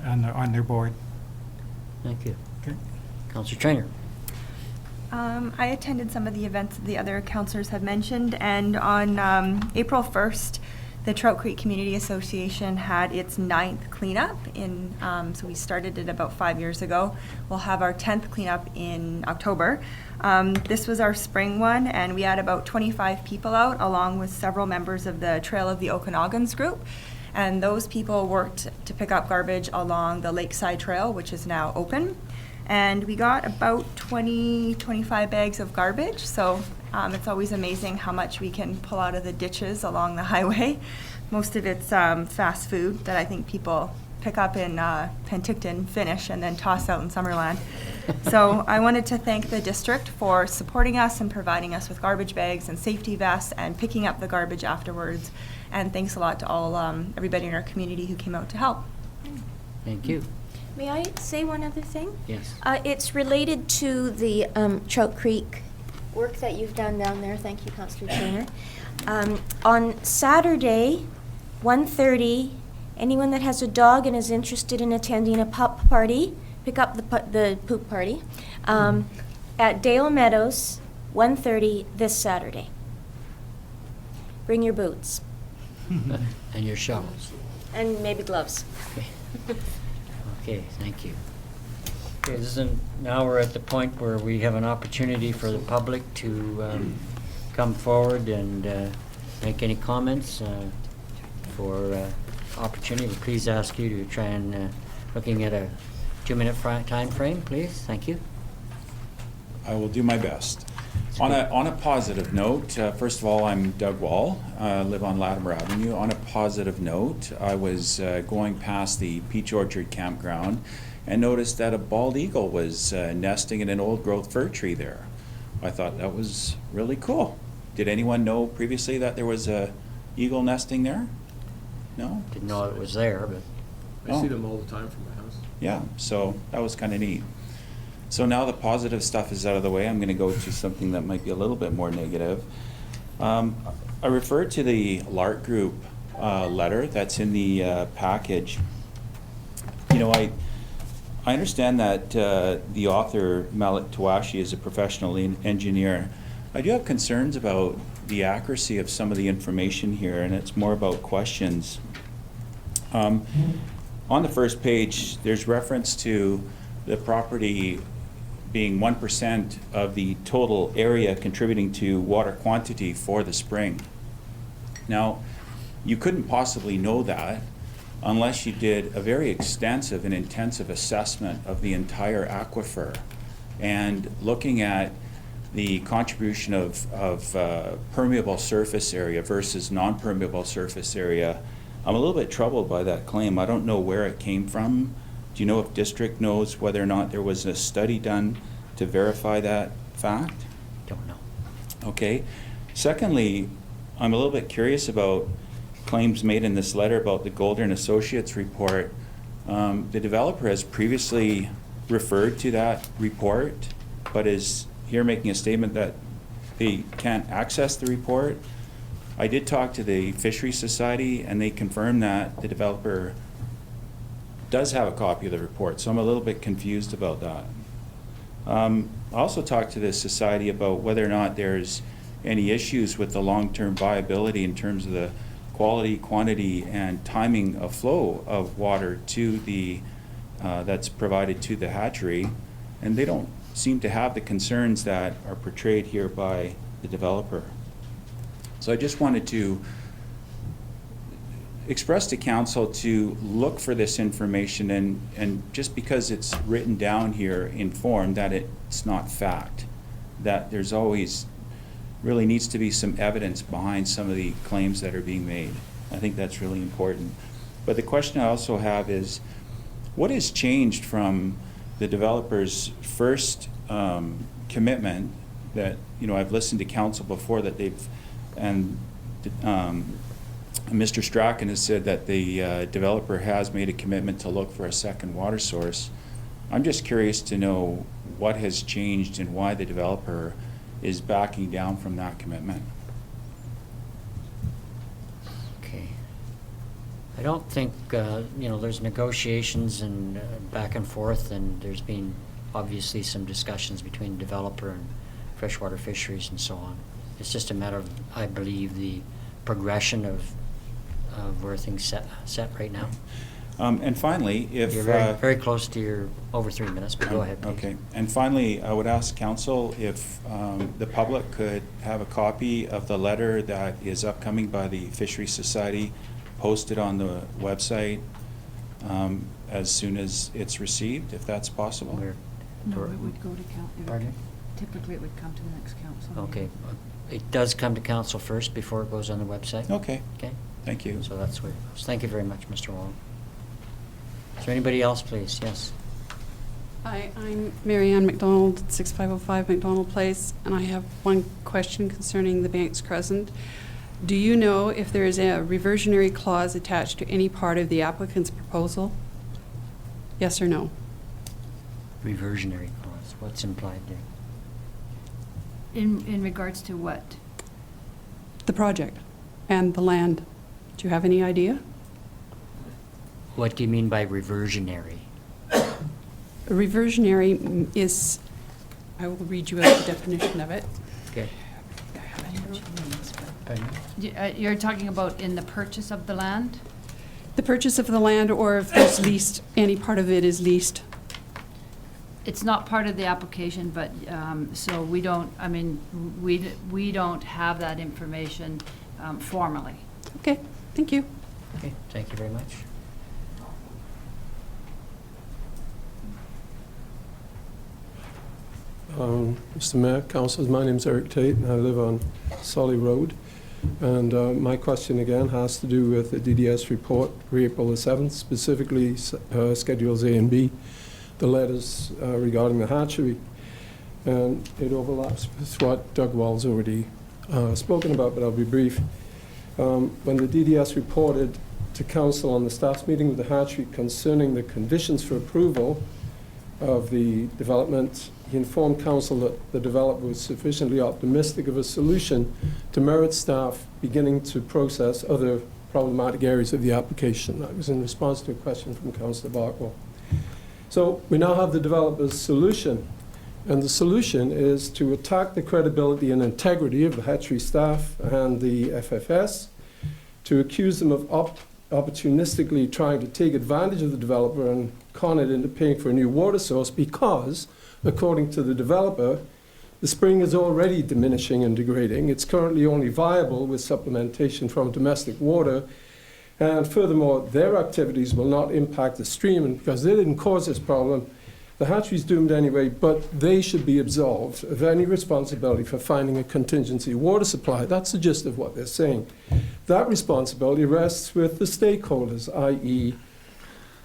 on their board. Thank you. Okay. Councillor Trainer. I attended some of the events that the other councillors have mentioned, and on April 1st, the Trout Creek Community Association had its 9th cleanup so we started it about 5 years ago. We'll have our 10th cleanup in October. This was our spring one, and we had about 25 people out, along with several members of the Trail of the Okanogans group. And those people worked to pick up garbage along the Lakeside Trail, which is now open. And we got about 25 bags of garbage. So it's always amazing how much we can pull out of the ditches along the highway. Most of it's fast food that I think people pick up in Penticton, finish, and then toss out in Summerland. So I wanted to thank the district for supporting us and providing us with garbage bags and safety vests and picking up the garbage afterwards. And thanks a lot to all everybody in our community who came out to help. Thank you. May I say one other thing? Yes. It's related to the Trout Creek work that you've done down there. Thank you, Councillor Trainer. On Saturday, 1:30, anyone that has a dog and is interested in attending a pup party, pick up the poop party, at Dale Meadows, 1:30 this Saturday. Bring your boots. And your shovels. And maybe gloves. Okay, thank you. Okay, now we're at the point where we have an opportunity for the public to come forward and make any comments. For opportunity, please ask you to try and looking at a 2-minute time frame, please. Thank you. I will do my best. On a positive note, first of all, I'm Doug Wall. I live on Latimer Avenue. On a positive note, I was going past the Peach Orchard campground and noticed that a bald eagle was nesting in an old growth fir tree there. I thought that was really cool. Did anyone know previously that there was a eagle nesting there? No? Didn't know it was there, but I see them all the time from my house. Yeah, so that was kind of neat. So now the positive stuff is out of the way, I'm going to go to something that might be a little bit more negative. I referred to the LARC group letter that's in the package. You know, I understand that the author, Malik Tawashi, is a professional engineer. I do have concerns about the accuracy of some of the information here, and it's more about questions. On the first page, there's reference to the property being 1% of the total area contributing to water quantity for the spring. Now, you couldn't possibly know that unless you did a very extensive and intensive assessment of the entire aquifer and looking at the contribution of permeable surface area versus non-permeable surface area. I'm a little bit troubled by that claim. I don't know where it came from. Do you know if district knows whether or not there was a study done to verify that fact? don't know. Okay. Secondly, I'm a little bit curious about claims made in this letter about the Golder and Associates report. The developer has previously referred to that report, but is here making a statement that they can't access the report. I did talk to the Fisheries Society, and they confirmed that the developer does have a copy of the report, so I'm a little bit confused about that. I also talked to the Society about whether or not there's any issues with the long-term viability in terms of the quality, quantity, and timing of flow of water to the that's provided to the hatchery, and they don't seem to have the concerns that are portrayed here by the developer. So I just wanted to express to council to look for this information, and just because it's written down here in form, that it's not fact, that there's always really needs to be some evidence behind some of the claims that are being made. I think that's really important. But the question I also have is, what has changed from the developer's first commitment that, you know, I've listened to council before that they've, and Mr. Strachan has said that the developer has made a commitment to look for a second water source. I'm just curious to know what has changed and why the developer is backing down from that commitment. Okay. I don't think, you know, there's negotiations and back and forth, and there's been obviously some discussions between developer and freshwater fisheries and so on. It's just a matter of, I believe, the progression of where things set right now. And finally, if... You're very close to your over 3 minutes, but go ahead, please. Okay. And finally, I would ask council if the public could have a copy of the letter that is upcoming by the Fisheries Society posted on the website as soon as it's received, if that's possible. No, it would go to Pardon? typically it would come to the next council. Okay. It does come to council first before it goes on the website? Okay. Okay. Thank you. So that's where it goes. Thank you very much, Mr. Wall. Is there anybody else, please? Yes. Hi, I'm Mary Ann McDonald, 6505 McDonald Place, and I have one question concerning the Banks Crescent. Do you know if there is a reversionary clause attached to any part of the applicant's proposal? Yes or no? Reversionary clause. What's implied there? In regards to what? The project and the land. Do you have any idea? What do you mean by reversionary? A reversionary is, I will read you out the definition of it. Okay. Pardon? You're talking about in the purchase of the land? The purchase of the land, or if there's leased, any part of it is leased. It's not part of the application, but, so we don't, I mean, we don't have that information formally. Okay, thank you. Okay, thank you very much. Mr. Mayor, councillors, my name's Eric Tate and I live on Solly Road. And my question again has to do with the DDS report for April the 7th, specifically Schedules A and B, the letters regarding the hatchery. And it overlaps with what Doug Wall's already spoken about, but I'll be brief. When the DDS reported to council on the staff's meeting with the hatchery concerning the conditions for approval of the development, he informed council that the developer was sufficiently optimistic of a solution to merit staff beginning to process other problematic areas of the application. That was in response to a question from Councillor Barkwell. So we now have the developer's solution, and the solution is to attack the credibility and integrity of the hatchery staff and the FFS, to accuse them of opportunistically trying to take advantage of the developer and con it into paying for a new water source because, according to the developer, the spring is already diminishing and degrading. It's currently only viable with supplementation from domestic water. And furthermore, their activities will not impact the stream. And because they didn't cause this problem, the hatchery's doomed anyway, but they should be absolved of any responsibility for finding a contingency water supply. That's the gist of what they're saying. That responsibility rests with the stakeholders, i.e.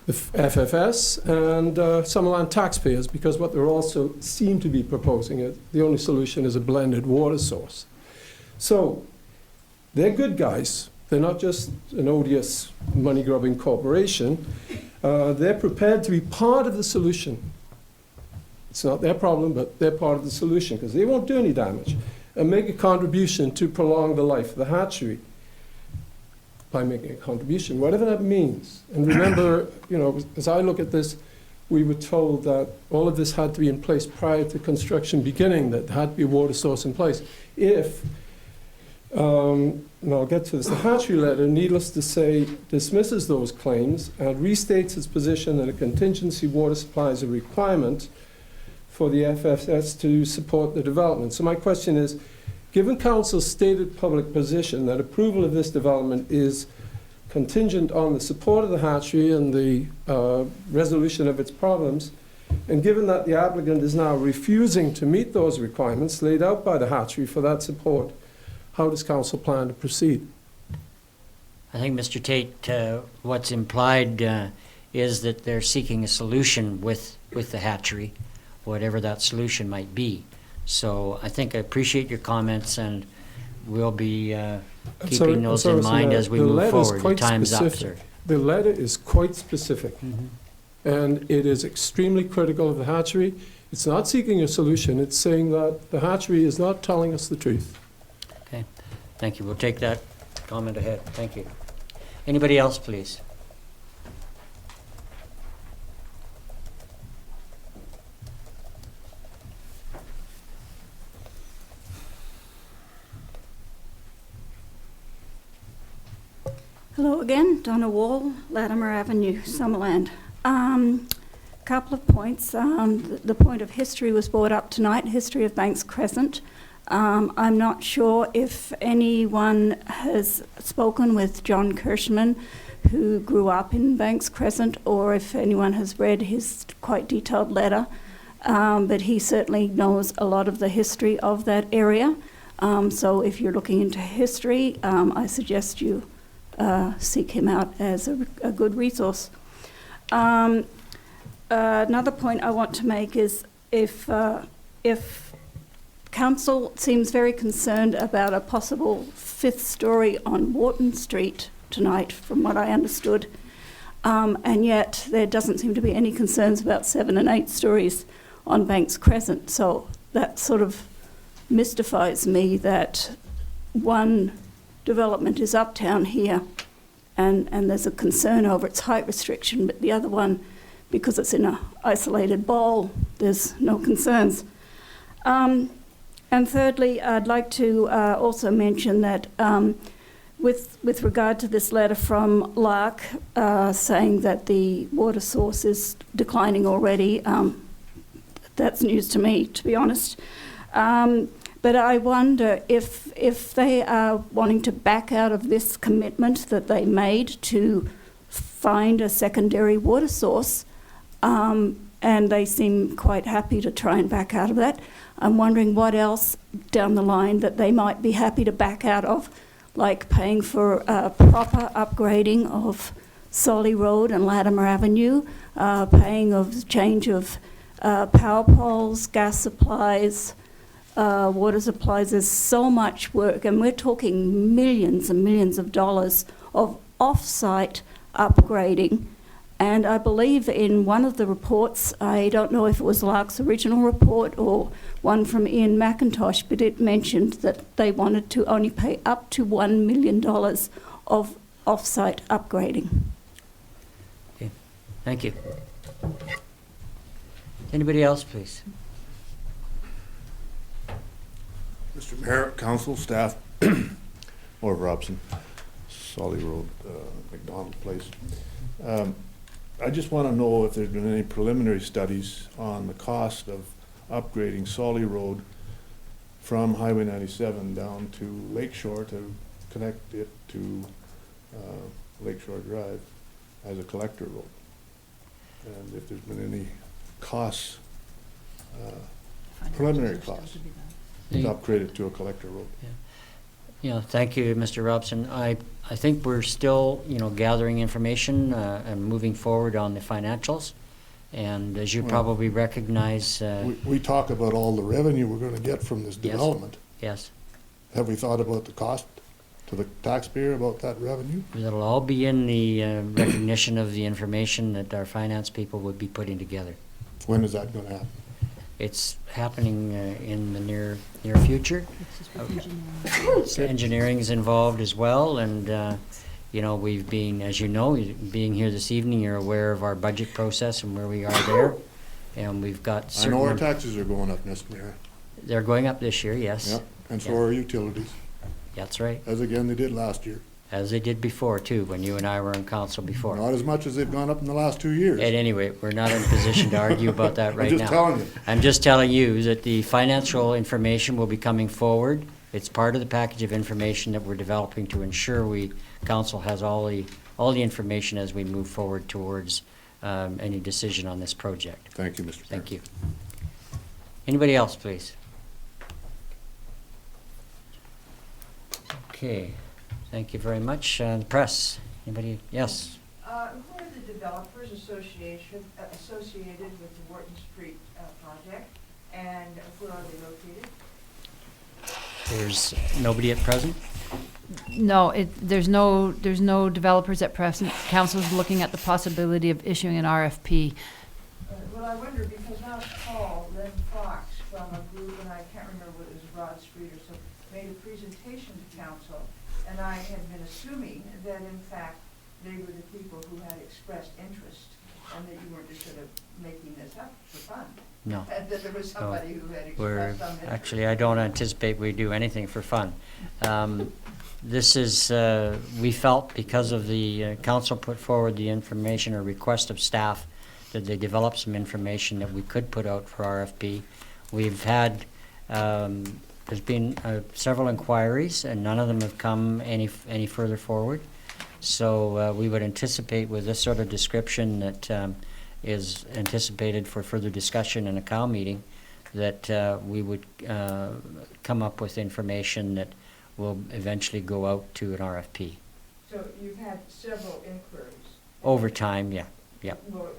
the FFS and Summerland taxpayers, because what they're also seem to be proposing is the only solution is a blended water source. So they're good guys. They're not just an odious money-grubbing corporation. They're prepared to be part of the solution. It's not their problem, but they're part of the solution because they won't do any damage and make a contribution to prolong the life of the hatchery by making a contribution, whatever that means. And remember, you know, as I look at this, we were told that all of this had to be in place prior to construction beginning, that there had to be a water source in place. If, and I'll get to this, the hatchery letter, needless to say, dismisses those claims and restates its position that a contingency water supply is a requirement for the FFS to support the development. So my question is, given council's stated public position that approval of this development is contingent on the support of the hatchery and the resolution of its problems, and given that the applicant is now refusing to meet those requirements laid out by the hatchery for that support, how does council plan to proceed? I think, Mr. Tate, what's implied is that they're seeking a solution with the hatchery, whatever that solution might be. So I think I appreciate your comments, and we'll be keeping those in mind as we move forward. The time's up, sir. The letter is quite specific, and it is extremely critical of the hatchery. It's not seeking a solution, it's saying that the hatchery is not telling us the truth. Okay, thank you. We'll take that comment ahead. Thank you. Anybody else, please? Hello again, Donna Wall, Latimer Avenue, Summerland. Couple of points. The point of history was brought up tonight, history of Banks Crescent. I'm not sure if anyone has spoken with John Kirschman, who grew up in Banks Crescent, or if anyone has read his quite detailed letter. But he certainly knows a lot of the history of that area. So if you're looking into history, I suggest you seek him out as a good resource. Another point I want to make is if council seems very concerned about a possible fifth story on Wharton Street tonight, from what I understood, and yet there doesn't seem to be any concerns about 7 and 8 stories on Banks Crescent. So that sort of mystifies me that one development is uptown here and there's a concern over its height restriction, but the other one, because it's in an isolated bowl, there's no concerns. And thirdly, I'd like to also mention that with regard to this letter from Lark saying that the water source is declining already, that's news to me, to be honest. But I wonder if they are wanting to back out of this commitment that they made to find a secondary water source, and they seem quite happy to try and back out of that. I'm wondering what else down the line that they might be happy to back out of, like paying for proper upgrading of Solly Road and Latimer Avenue, paying of change of power poles, gas supplies, water supplies. There's so much work, and we're talking millions and millions of dollars of off-site upgrading. And I believe in one of the reports, I don't know if it was Lark's original report or one from Ian McIntosh, but it mentioned that they wanted to only pay up to $1 million of off-site upgrading. Okay, thank you. Anybody else, please? Mr. Mayor, council, staff, Orv Robson, Solly Road, McDonald Place. I just want to know if there's been any preliminary studies on the cost of upgrading Solly Road from Highway 97 down to Lakeshore to connect it to Lakeshore Drive as a collector road. And if there's been any costs, preliminary costs, to upgrade it to a collector road. Yeah. You know, thank you, Mr. Robson. I think we're still, gathering information and moving forward on the financials. And as you probably recognize... we talk about all the revenue we're going to get from this development. Yes. Have we thought about the cost to the taxpayer about that revenue? That'll all be in the recognition of the information that our finance people would be putting together. When is that going to happen? It's happening in the near future. Engineering is involved as well, and we've been, as you know, being here this evening, you're aware of our budget process and where we are there, and we've got certain... I know our taxes are going up, Mr. Mayor. They're going up this year, yes. Yep, and so are utilities. That's right. As again they did last year. As they did before, too, when you and I were in council before. Not as much as they've gone up in the last 2 years. At any rate, we're not in a position to argue about that right now. I'm just telling you. I'm just telling you that the financial information will be coming forward. It's part of the package of information that we're developing to ensure council has all the information as we move forward towards any decision on this project. Thank you, Mr. Mayor. Thank you. Anybody else, please? Okay. Thank you very much. The press, anybody? Yes. Who are the developers associated with the Wharton Street project, and where are they located? There's nobody at present? No, there's no developers at present. Council's looking at the possibility of issuing an RFP. Well, I wonder, because last fall, Len Fox from a group, and I can't remember whether it was Broad Street or so, made a presentation to council, and I had been assuming that in fact they were the people who had expressed interest, and that you weren't just sort of making this up for fun. No. And that there was somebody who had We're, expressed some interest. actually, I don't anticipate we do anything for fun. This is, we felt because of the council put forward the information or request of staff that they develop some information that we could put out for RFP. We've had, there's been several inquiries and none of them have come any further forward. So we would anticipate with this sort of description that is anticipated for further discussion in a COW meeting that we would come up with information that will eventually go out to an RFP. So you've had several inquiries? Over time, yeah. Well,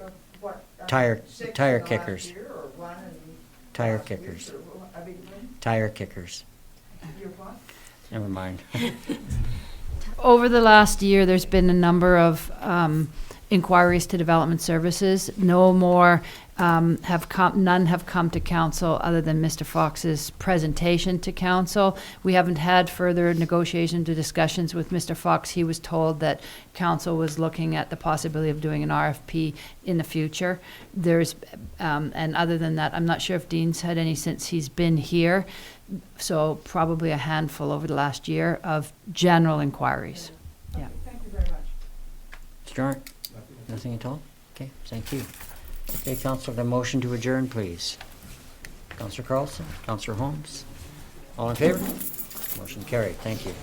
what, Tire six in tire the last kickers. year, or one in Tire last week, kickers. or I beg your pardon? Tire kickers. Your what? Never mind. Over the last year, there's been a number of inquiries to development services. No more none have come to council other than Mr. Fox's presentation to council. We haven't had further negotiations or discussions with Mr. Fox. He was told that council was looking at the possibility of doing an RFP in the future. There's, and other than that, I'm not sure if Dean's had any since he's been here. So probably a handful over the last year of general inquiries. Okay, Yeah. thank you very much. Mr. Arndt? Nothing at all? Okay, thank you. Okay, Council, the motion to adjourn, please. Councillor Carlson, Councillor Holmes, all in favor? Motion carried, thank you.